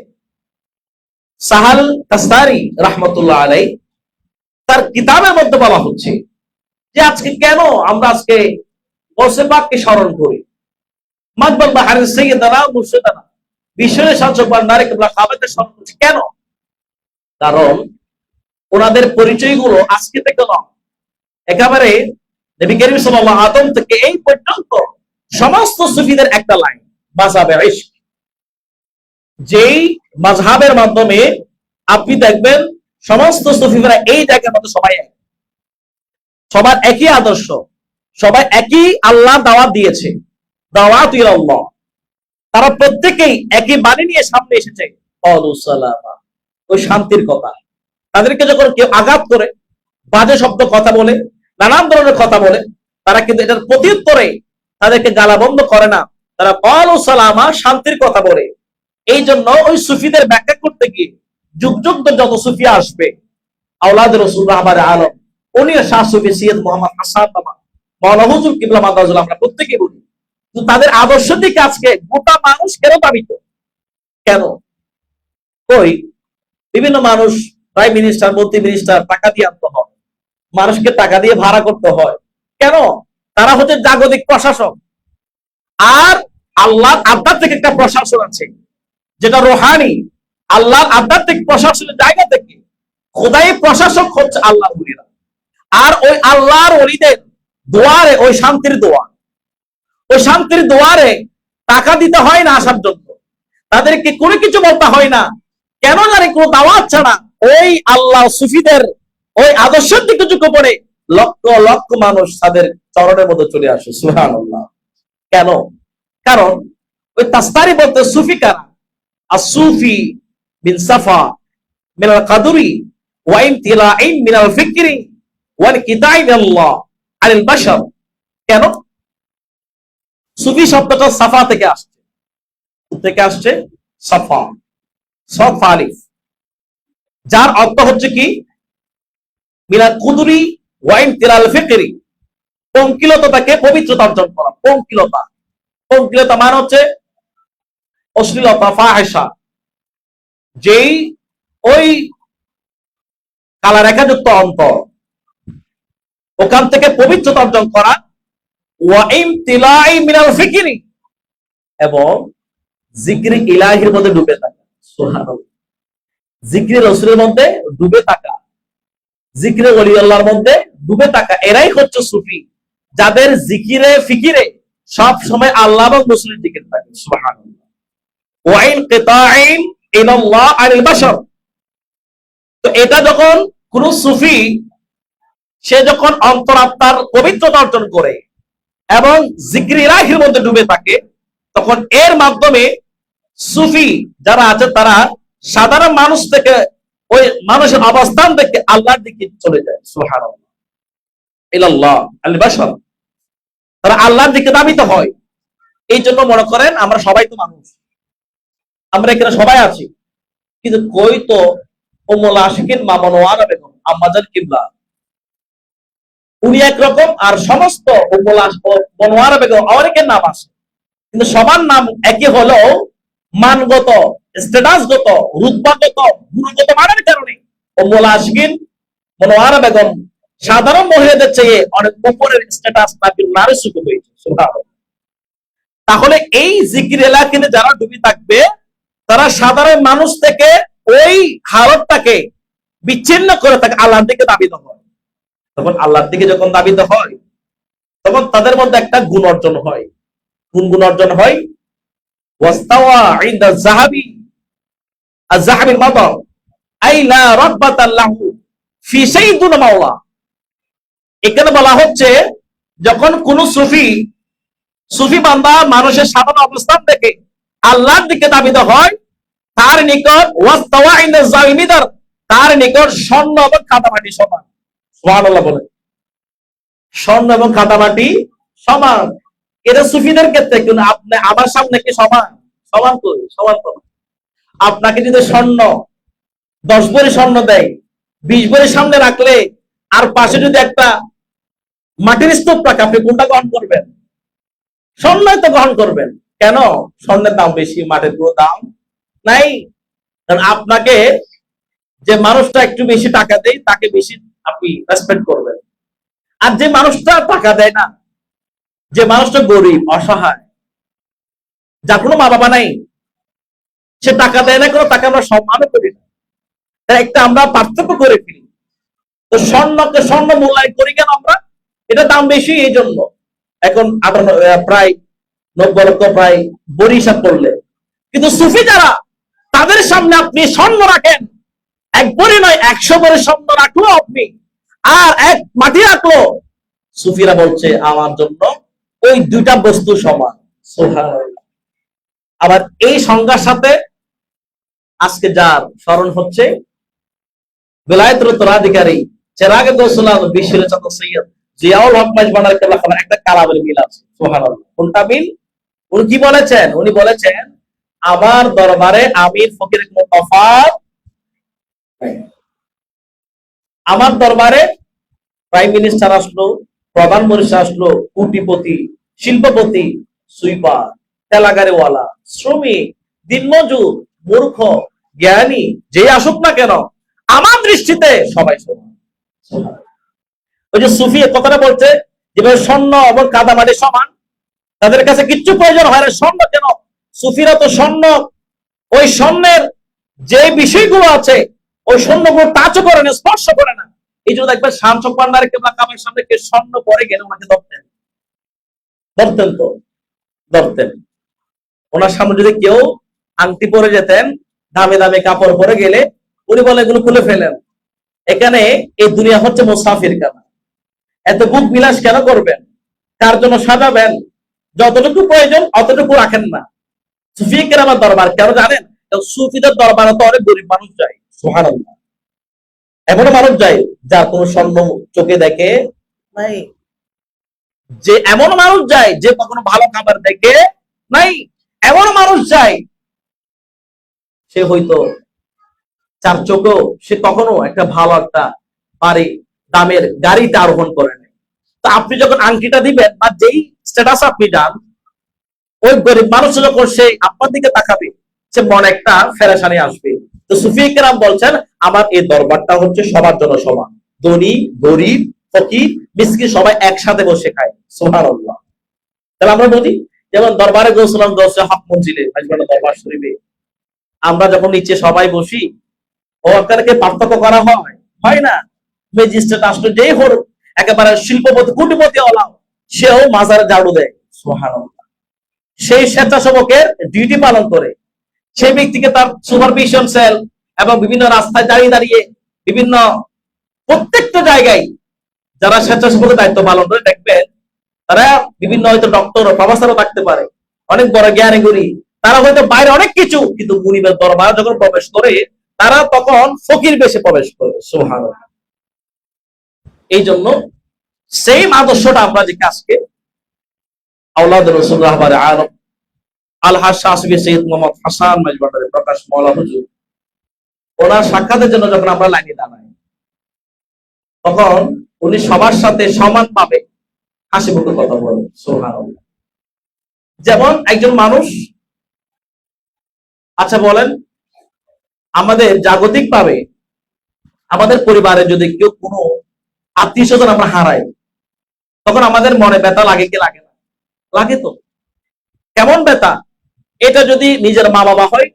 সাহাল তাস্তারি রাহমাতুল্লাহ আলাইহি তার কিতাবের মধ্যে বলা হচ্ছে যে আজকে কেন আমরা আজকে গৌসে পাককে স্মরণ করি, মাকবুল বাহারের সাইয়্যিদানা মুর্শিদানা, বিশ্বের শাসক ভান্ডারে কিবলা কাবাকে স্মরণ করছি কেন? কারণ ওনাদের পরিচয়গুলো আজকে থেকে নয়, একেবারে নবী করিম সাল্লাল্লাহু আলাইহি আদম থেকে এই পর্যন্ত সমস্ত সুফিদের একটা লাইন, মাযহাবে ইশক, যেই মাযহাবের মাধ্যমে আপনি দেখবেন সমস্ত সুফিরা এই জায়গার মধ্যে সবাই এক, সবার একই আদর্শ, সবাই একই আল্লাহ দাওয়াত দিয়েছে, দাওয়াত ইলাল্লাহ। তারা প্রত্যেকেই একই বাণী নিয়ে সামনে এসেছে, ক্বালু সালামা, ওই শান্তির কথা। তাদেরকে যখন কেউ আঘাত করে, বাজে শব্দ কথা বলে, নানান ধরনের কথা বলে, তারা কিন্তু এটার প্রত্যুত্তরে তাদেরকে গালাবন্ধ করে না, তারা ক্বালু সালামা, শান্তির কথা বলে। এই জন্য ওই সুফিদের ব্যাখ্যা করতে গিয়ে যুগ যুগ ধরে যত সুফি আসবে, আওলাদ রাসূল রাহবার আলম, উনি শাহ সুফি সৈয়দ মুহাম্মদ হাসান বাবা, মাওলানা হুজুর কিবলা মাদাজুল, আমরা প্রত্যেকেই বলি, কিন্তু তাদের আদর্শ দিকে আজকে গোটা মানুষ কেন দাবিত? কেন? কই বিভিন্ন মানুষ, প্রাইম মিনিস্টার, মন্ত্রী মিনিস্টার টাকা দিয়ে আনতে হয়, মানুষকে টাকা দিয়ে ভাড়া করতে হয়। কেন? তারা হচ্ছে জাগতিক প্রশাসক। আর আল্লাহর আধ্যাত্মিক একটা প্রশাসন আছে, যেটা রোহানি। আল্লাহর আধ্যাত্মিক প্রশাসনের জায়গা থেকে খোদাই প্রশাসক হচ্ছে আল্লাহর ওলিরা। আর ওই আল্লাহর ওলিদের দুয়ারে ওই শান্তির দোয়ার, ওই শান্তির দুয়ারে টাকা দিতে হয় না আসার জন্য, তাদেরকে কোনো কিছু বলতে হয় না। কেন জানি কোনো দাওয়াত ছাড়া ওই আল্লাহ সুফিদের ওই আদর্শের দিকে ঝুঁকে পড়ে লক্ষ লক্ষ মানুষ তাদের চরণের মধ্যে চলে আসে। সুবহানাল্লাহ। কেন? কারণ ওই তাস্তারি বলতে সুফি কারা? আসুফি বিন সাফা মিনাল কাদুরি ওয়া ইমতিলাইন মিনাল ফিকরি ওয়াল কিতাইন আল্লাহ আনিল বাশার। কেন? সুফি শব্দটা সাফা থেকে আসছে। থেকে আসছে সাফা, সাফা আলিফ, যার অর্থ হচ্ছে কি মিনাল কুদুরি ওয়া ইমতিলাল ফিকরি, পঙ্কিলতাকে পবিত্রতা অর্জন করা। পঙ্কিলতা, পঙ্কিলতা মানে হচ্ছে অশ্লীলতা, ফাহিশা, যেই ওই কালারেখাযুক্ত অন্তর, ওখান থেকে পবিত্রতা অর্জন করা। ওয়া ইমতিলাই মিনাল ফিকরি, এবং জিকরি ইলাহির মধ্যে ডুবে থাকা। সুবহানাল্লাহ। জিকরি রাসূলের মধ্যে ডুবে থাকা, জিকরে ওলি আল্লাহর মধ্যে ডুবে থাকা, এরাই হচ্ছে সুফি, যাদের জিকিরে ফিকিরে সব সময় আল্লাহ এবং রাসূলের জিকির থাকে। সুবহানাল্লাহ। ওয়া ইনকিতাইন ইলাল্লাহ আনিল বাশার। তো এটা যখন কোন সুফি, সে যখন অন্তরাত্মার পবিত্রতা অর্জন করে এবং জিকরে ইলাহির মধ্যে ডুবে থাকে, তখন এর মাধ্যমে সুফি যারা আছে তারা সাধারণ মানুষ থেকে, ওই মানুষের অবস্থান থেকে আল্লাহর দিকে চলে যায়। সুবহানাল্লাহ। ইলাল্লাহ আল বাশার, তারা আল্লাহর দিকে ধাবিত হয়। এই জন্য মনে করেন আমরা সবাই তো মানুষ, আমরা এখানে সবাই আছি, কিন্তু কই তো উম্মুল আশিকিন মা মনোয়ারা বেগম আম্মাজান কিবলা, উনি একরকম, আর সমস্ত উম্মুল মনোয়ারা বেগম অনেকের নাম আছে, কিন্তু সবার নাম একই হলেও মানগত, স্ট্যাটাসগত, রুতবাগত, গুরুগত মানের কারণে উম্মুল আশিকিন মনোয়ারা বেগম সাধারণ মহিলাদের চেয়ে অনেক উপরের স্ট্যাটাস নারী সুযোগ হয়েছে। সুবহানাল্লাহ। তাহলে এই জিকির এলাকাতে যারা ডুবে থাকবে, তারা সাধারণ মানুষ থেকে ওই হালতটাকে বিচ্ছিন্ন করে থাকে, আল্লাহর দিকে দাবিত হয়। তখন আল্লাহর দিকে যখন দাবিত হয়, তখন তাদের মধ্যে একটা গুণ অর্জন হয়। কোন গুণ অর্জন হয়? ওয়াস্তাওয়া ইনদা যাহাবি, আয-যাহাবির মাদার আই লা রাব্বাতা লাহু ফি শাই'দুন মাওলা। এখানে বলা হচ্ছে যখন কোন সুফি বান্দা মানুষের সাধারণ অবস্থান থেকে আল্লাহর দিকে দাবিত হয়, তার নিকট ওয়াস্তাওয়া ইনদা যাবিমিদার, তার নিকট স্বর্ণ এবং কাদামাটি সমান। সুবহানাল্লাহ বলে। স্বর্ণ এবং কাদামাটি সমান। এটা সুফিদের ক্ষেত্রে, কিন্তু আপনি আমার সামনে কি সমান? সমান তো, সমান তো। আপনাকে যদি স্বর্ণ 10 ভরি স্বর্ণ দেয়, 20 ভরি সামনে রাখলে, আর পাশে যদি একটা মাটির স্তূপ রাখে, আপনি কোনটা গ্রহণ করবেন? স্বর্ণই তো গ্রহণ করবেন। কেন? স্বর্ণের দাম বেশি, মাটির কোনো দাম নাই। কারণ আপনাকে যে মানুষটা একটু বেশি টাকা দেয়, তাকে বেশি আপনি রেসপেক্ট করবেন। আর যে মানুষটা টাকা দেয় না, যে মানুষটা গরিব, অসহায়, যার কোনো মা বাবা নাই, সে টাকা দেয় না, কোনো তাকে আমরা সম্মানও করি না। একটা আমরা পার্থক্য করে ফেলি। তো স্বর্ণকে স্বর্ণ মূল্যায়ন করি কেন আমরা? এটা দাম বেশি এই জন্য। এখন প্রায় 90 লক্ষ প্রায় বড়ি হিসাব করলে, কিন্তু সুফি যারা, তাদের সামনে আপনি স্বর্ণ রাখেন, 1 বড়ি নয় 100 বড়ি স্বর্ণ রাখলো আপনি, আর 1 মাটি রাখলো, সুফিরা বলছে আমার জন্য ওই দুইটা বস্তু সমান। সুবহানাল্লাহ। আবার এই সংজ্ঞার সাথে আজকে যার স্মরণ হচ্ছে বেলায়েতের উত্তরাধিকারী চেরাগে গৌসুল্লাহ বিশ্বের চন্দ্র সৈয়দ জিয়াউল হক মাইজবান্ডারি কেবলা খবর একটা কালামের মিল আছে। সুবহানাল্লাহ। কোনটা মিল? উনি কি বলেছেন? উনি বলেছেন আমার দরবারে আমির ফকিরের কোনো তফাৎ নাই। আমার দরবারে প্রাইম মিনিস্টার আসলো, প্রধানমন্ত্রী আসলো, কোটিপতি, শিল্পপতি, সুইপার, তেলাগাড়িওয়ালা, শ্রমিক, দিনমজুর, মূর্খ, জ্ঞানী, যে আসুক না কেন আমার দৃষ্টিতে সবাই সমান। ওই যে সুফি কথাটা বলছে যেভাবে স্বর্ণ এবং কাদামাটি সমান, তাদের কাছে কিচ্ছু প্রয়োজন হয় না। স্বর্ণ কেন? সুফিরা তো স্বর্ণ, ওই স্বর্ণের যে বিষয়গুলো আছে ওই স্বর্ণগুলো টাচও করে না, স্পর্শ করে না। এই জন্য দেখবেন শামসুখ ভান্ডারী কেবলা কাবার সামনে কে স্বর্ণ পরে গেলে ওনাকে ধরতেন, ধরতেন তো ধরতেন। ওনার সামনে যদি কেউ আংটি পরে যেতেন, দামে দামে কাপড় পরে গেলে উনি বলে এগুলো খুলে ফেলেন। এখানে এই দুনিয়া হচ্ছে মুসাফির খানা, এত বুক বিলাস কেন করবেন? কার জন্য সাজাবেন? যতটুকু প্রয়োজন অতটুকু রাখেন না। সুফি কেরামের দরবার কেন জানেন? সুফিদের দরবারে তো অনেক গরিব মানুষ যায়। সুবহানাল্লাহ। এমনও মানুষ যায় যার কোনো স্বর্ণ চোখে দেখে নাই, যে এমন মানুষ যায় যে কখনো ভালো খাবার দেখে নাই, এমন মানুষ যায় সে হয়তো চার চোখেও সে কখনো একটা ভালো একটা বাড়ি দামের গাড়িতে আরোহণ করে নেয়। তো আপনি যখন আংটিটা দিবেন বা যেই স্ট্যাটাস আপনি যান, ওই গরিব মানুষ যখন সে আপনার দিকে তাকাবে সে মনে একটা ফেরেশানি আসবে। তো সুফি কেরাম বলছেন আমার এই দরবারটা হচ্ছে সবার জন্য সমান, ধনী গরিব ফকির মিসকিন সবাই একসাথে বসে খায়। সুবহানাল্লাহ। তাহলে আমরা বলি যেমন দরবারে গৌসুলাম গৌসে হক মঞ্জিলে দরবার শরীফে আমরা যখন নিচে সবাই বসি, ও আপনাকে পার্থক্য করা হয় না। ম্যাজিস্ট্রেট আসলে যেই হোক, একেবারে শিল্পপতি কোটিপতি ওলাও, সেও মাজারে ঝাড়ু দেয়। সুবহানাল্লাহ। সেই স্বেচ্ছাসেবকের ডিউটি পালন করে, সেই ব্যক্তিকে তার সুপারভিশন সেল এবং বিভিন্ন রাস্তায় দাঁড়িয়ে দাঁড়িয়ে বিভিন্ন প্রত্যেকটা জায়গায় যারা স্বেচ্ছাসেবকের দায়িত্ব পালন করে দেখবেন তারা বিভিন্ন হয়তো ডক্টর প্রফেসরও থাকতে পারে, অনেক বড় জ্ঞানী গুণী, তারা হয়তো বাইরে অনেক কিছু, কিন্তু মুনিবের দরবার যখন প্রবেশ করে তারা তখন ফকির বেশে প্রবেশ করে। সুবহানাল্লাহ। এই জন্য সেই আদর্শটা আমরা যে আজকে আওলাদ রাসূল রাহবারে আলম আলহাজ শাহসুফি সৈয়দ মোহাম্মদ হাসান মাইজবান্ডারি প্রকাশ মওলা হুজুর ওনার সাক্ষাতের জন্য যখন আমরা লাইনে দাঁড়াই, তখন উনি সবার সাথে সমান পাবে হাসি মুখে কথা বলেন। সুবহানাল্লাহ। যেমন একজন মানুষ, আচ্ছা বলেন, আমাদের জাগতিক ভাবে আমাদের পরিবারে যদি কেউ কোনো আত্মীয় স্বজন আমরা হারাই, তখন আমাদের মনে ব্যথা লাগে কি লাগে না? লাগে তো। কেমন ব্যথা? এটা যদি নিজের মা বাবা হয়,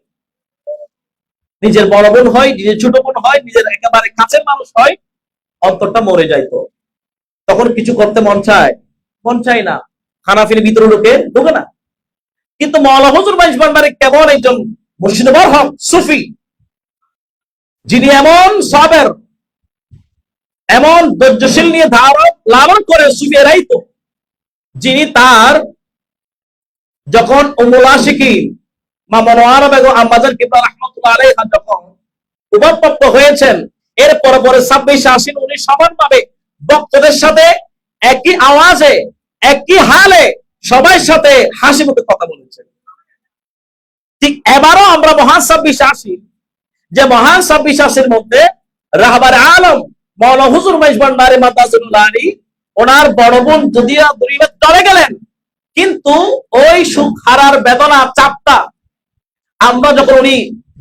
নিজের বড় বোন হয়, নিজের ছোট বোন হয়, নিজের একেবারে কাছের মানুষ হয়, অন্তরটা মরে যাইতো। তখন কিছু করতে মন চায়? মন চায় না। খানা ফিরে ভিতরে ঢুকে না। কিন্তু মওলা হুজুর মাইজবান্ডারি কেমন একজন মুর্শিদুল হক সুফি, যিনি এমন সাবের, এমন ধৈর্যশীল নিয়ে ধারণ লালন করে সুফি এরাই তো, যিনি তার যখন উম্মুল আশিকিন মা মনোয়ারা বেগম আম্মাজান কিবলা রাহমাতুল্লাহ আলাইহা যখন উপাপ্রাপ্ত হয়েছেন, এর পরে 26 আশ্বিন উনি সমানভাবে ভক্তদের সাথে একই আওয়াজে একই হালে সবার সাথে হাসি মুখে কথা বলেছেন। ঠিক এবারও আমরা মহান 26 আশ্বিন, যে মহান 26 আশ্বিনের মধ্যে রাহবার আলম মওলানা হুজুর মাইজবান্ডারি মাদ্রাসাতুল আলী ওনার বড় বোন যদিও দুনিয়া চলে গেলেন, কিন্তু ওই সুখ হারার বেদনা চাপটা আমরা যখন উনি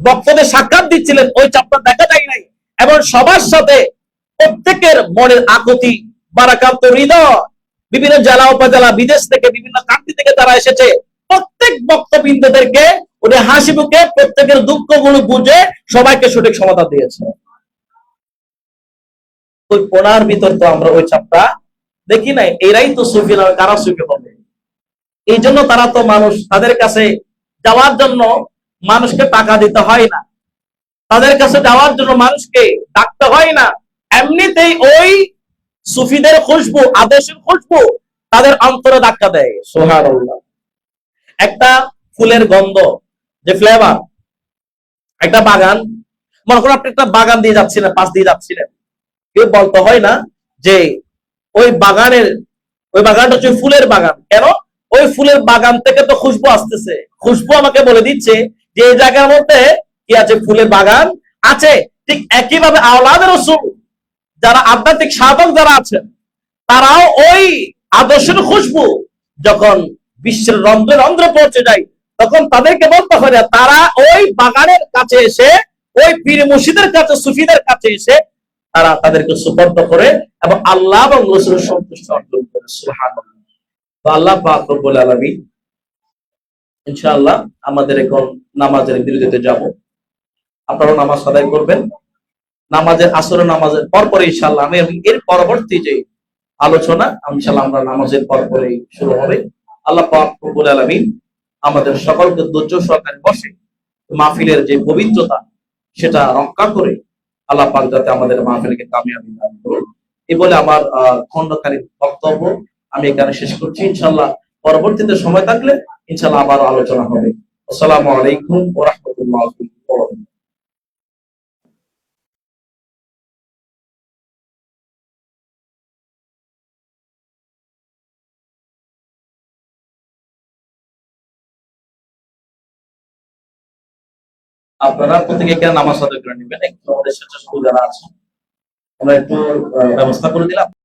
বক্তব্যে সাক্ষাৎ দিচ্ছিলেন ওই চাপটা দেখা যায় নাই। এবং সবার সাথে প্রত্যেকের মনের আকুতি বারাকান্ত হৃদয়, বিভিন্ন জেলা উপজেলা বিদেশ থেকে বিভিন্ন কান্ট্রি থেকে তারা এসেছে, প্রত্যেক বক্তবৃন্দদেরকে উনি হাসি মুখে প্রত্যেকের দুঃখগুলো বুঝে সবাইকে সঠিক সমাধান দিয়েছে। ওই কোনার ভিতর তো আমরা ওই চাপটা দেখি নাই। এরাই তো সুফি নয়, কারা সুফি হবে? এই জন্য তারা তো মানুষ, তাদের কাছে যাওয়ার জন্য মানুষকে টাকা দিতে হয় না, তাদের কাছে যাওয়ার জন্য মানুষকে ডাকতে হয় না, এমনিতেই ওই সুফিদের খুশবু, আদর্শের খুশবু তাদের অন্তরে ধাক্কা দেয়। সুবহানাল্লাহ। একটা ফুলের গন্ধ, যে ফ্লেভার, একটা বাগান, মনে করুন আপনি একটা বাগান দিয়ে যাচ্ছিলেন, পাশ দিয়ে যাচ্ছিলেন, কেউ বলতে হয় না যে ওই বাগানটা হচ্ছে ফুলের বাগান। কেন? ওই ফুলের বাগান থেকে তো খুশবু আসতেছে, খুশবু আমাকে বলে দিচ্ছে যে এই জায়গার মধ্যে কি আছে, ফুলের বাগান আছে। ঠিক একইভাবে আওলাদ রাসূল যারা আধ্যাত্মিক সাধক যারা আছেন, তারাও ওই আদর্শের খুশবু যখন বিশ্বের রন্ধ্রে রন্ধ্রে পৌঁছে যায়, তখন তাদেরকে বলতে হয় না, তারা ওই বাগানের কাছে এসে, ওই পীর মুর্শিদের কাছে, সুফিদের কাছে এসে তারা তাদেরকে সুপর্দ করে এবং আল্লাহ এবং রাসূলের সন্তুষ্টি অর্জন করে। সুবহানাল্লাহ। তো আল্লাহ পাক রব্বুল আলামিন, ইনশাআল্লাহ আমাদের এখন নামাজের বিরতিতে যাব। আপনারা নামাজ আদায় করবেন। নামাজের আসরের নামাজের পরপরই ইনশাআল্লাহ আমি এর পরবর্তী যে আলোচনা ইনশাআল্লাহ আমরা নামাজের পরপরই শুরু হবে। আল্লাহ পাক রব্বুল আলামিন আমাদের সকলকে ধৈর্য সহকারে বসে মাহফিলের যে পবিত্রতা সেটা রক্ষা করে আল্লাহ পাক যাতে আমাদের মাহফিলকে কামিয়াবি দান করুন। এই বলে আমার খণ্ডকারী বক্তব্য আমি এখানে শেষ করছি। ইনশাআল্লাহ পরবর্তীতে সময় থাকলে ইনশাআল্লাহ আবার আলোচনা হবে। আসসালামু আলাইকুম ওয়া রাহমাতুল্লাহি ওয়া বারাকাতুহু। আপনারা প্রত্যেকে এখানে নামাজ আদায় করে নেবেন। একটু আমাদের স্বেচ্ছাসেবক যারা আছে আমরা একটু ব্যবস্থা করে দিলাম।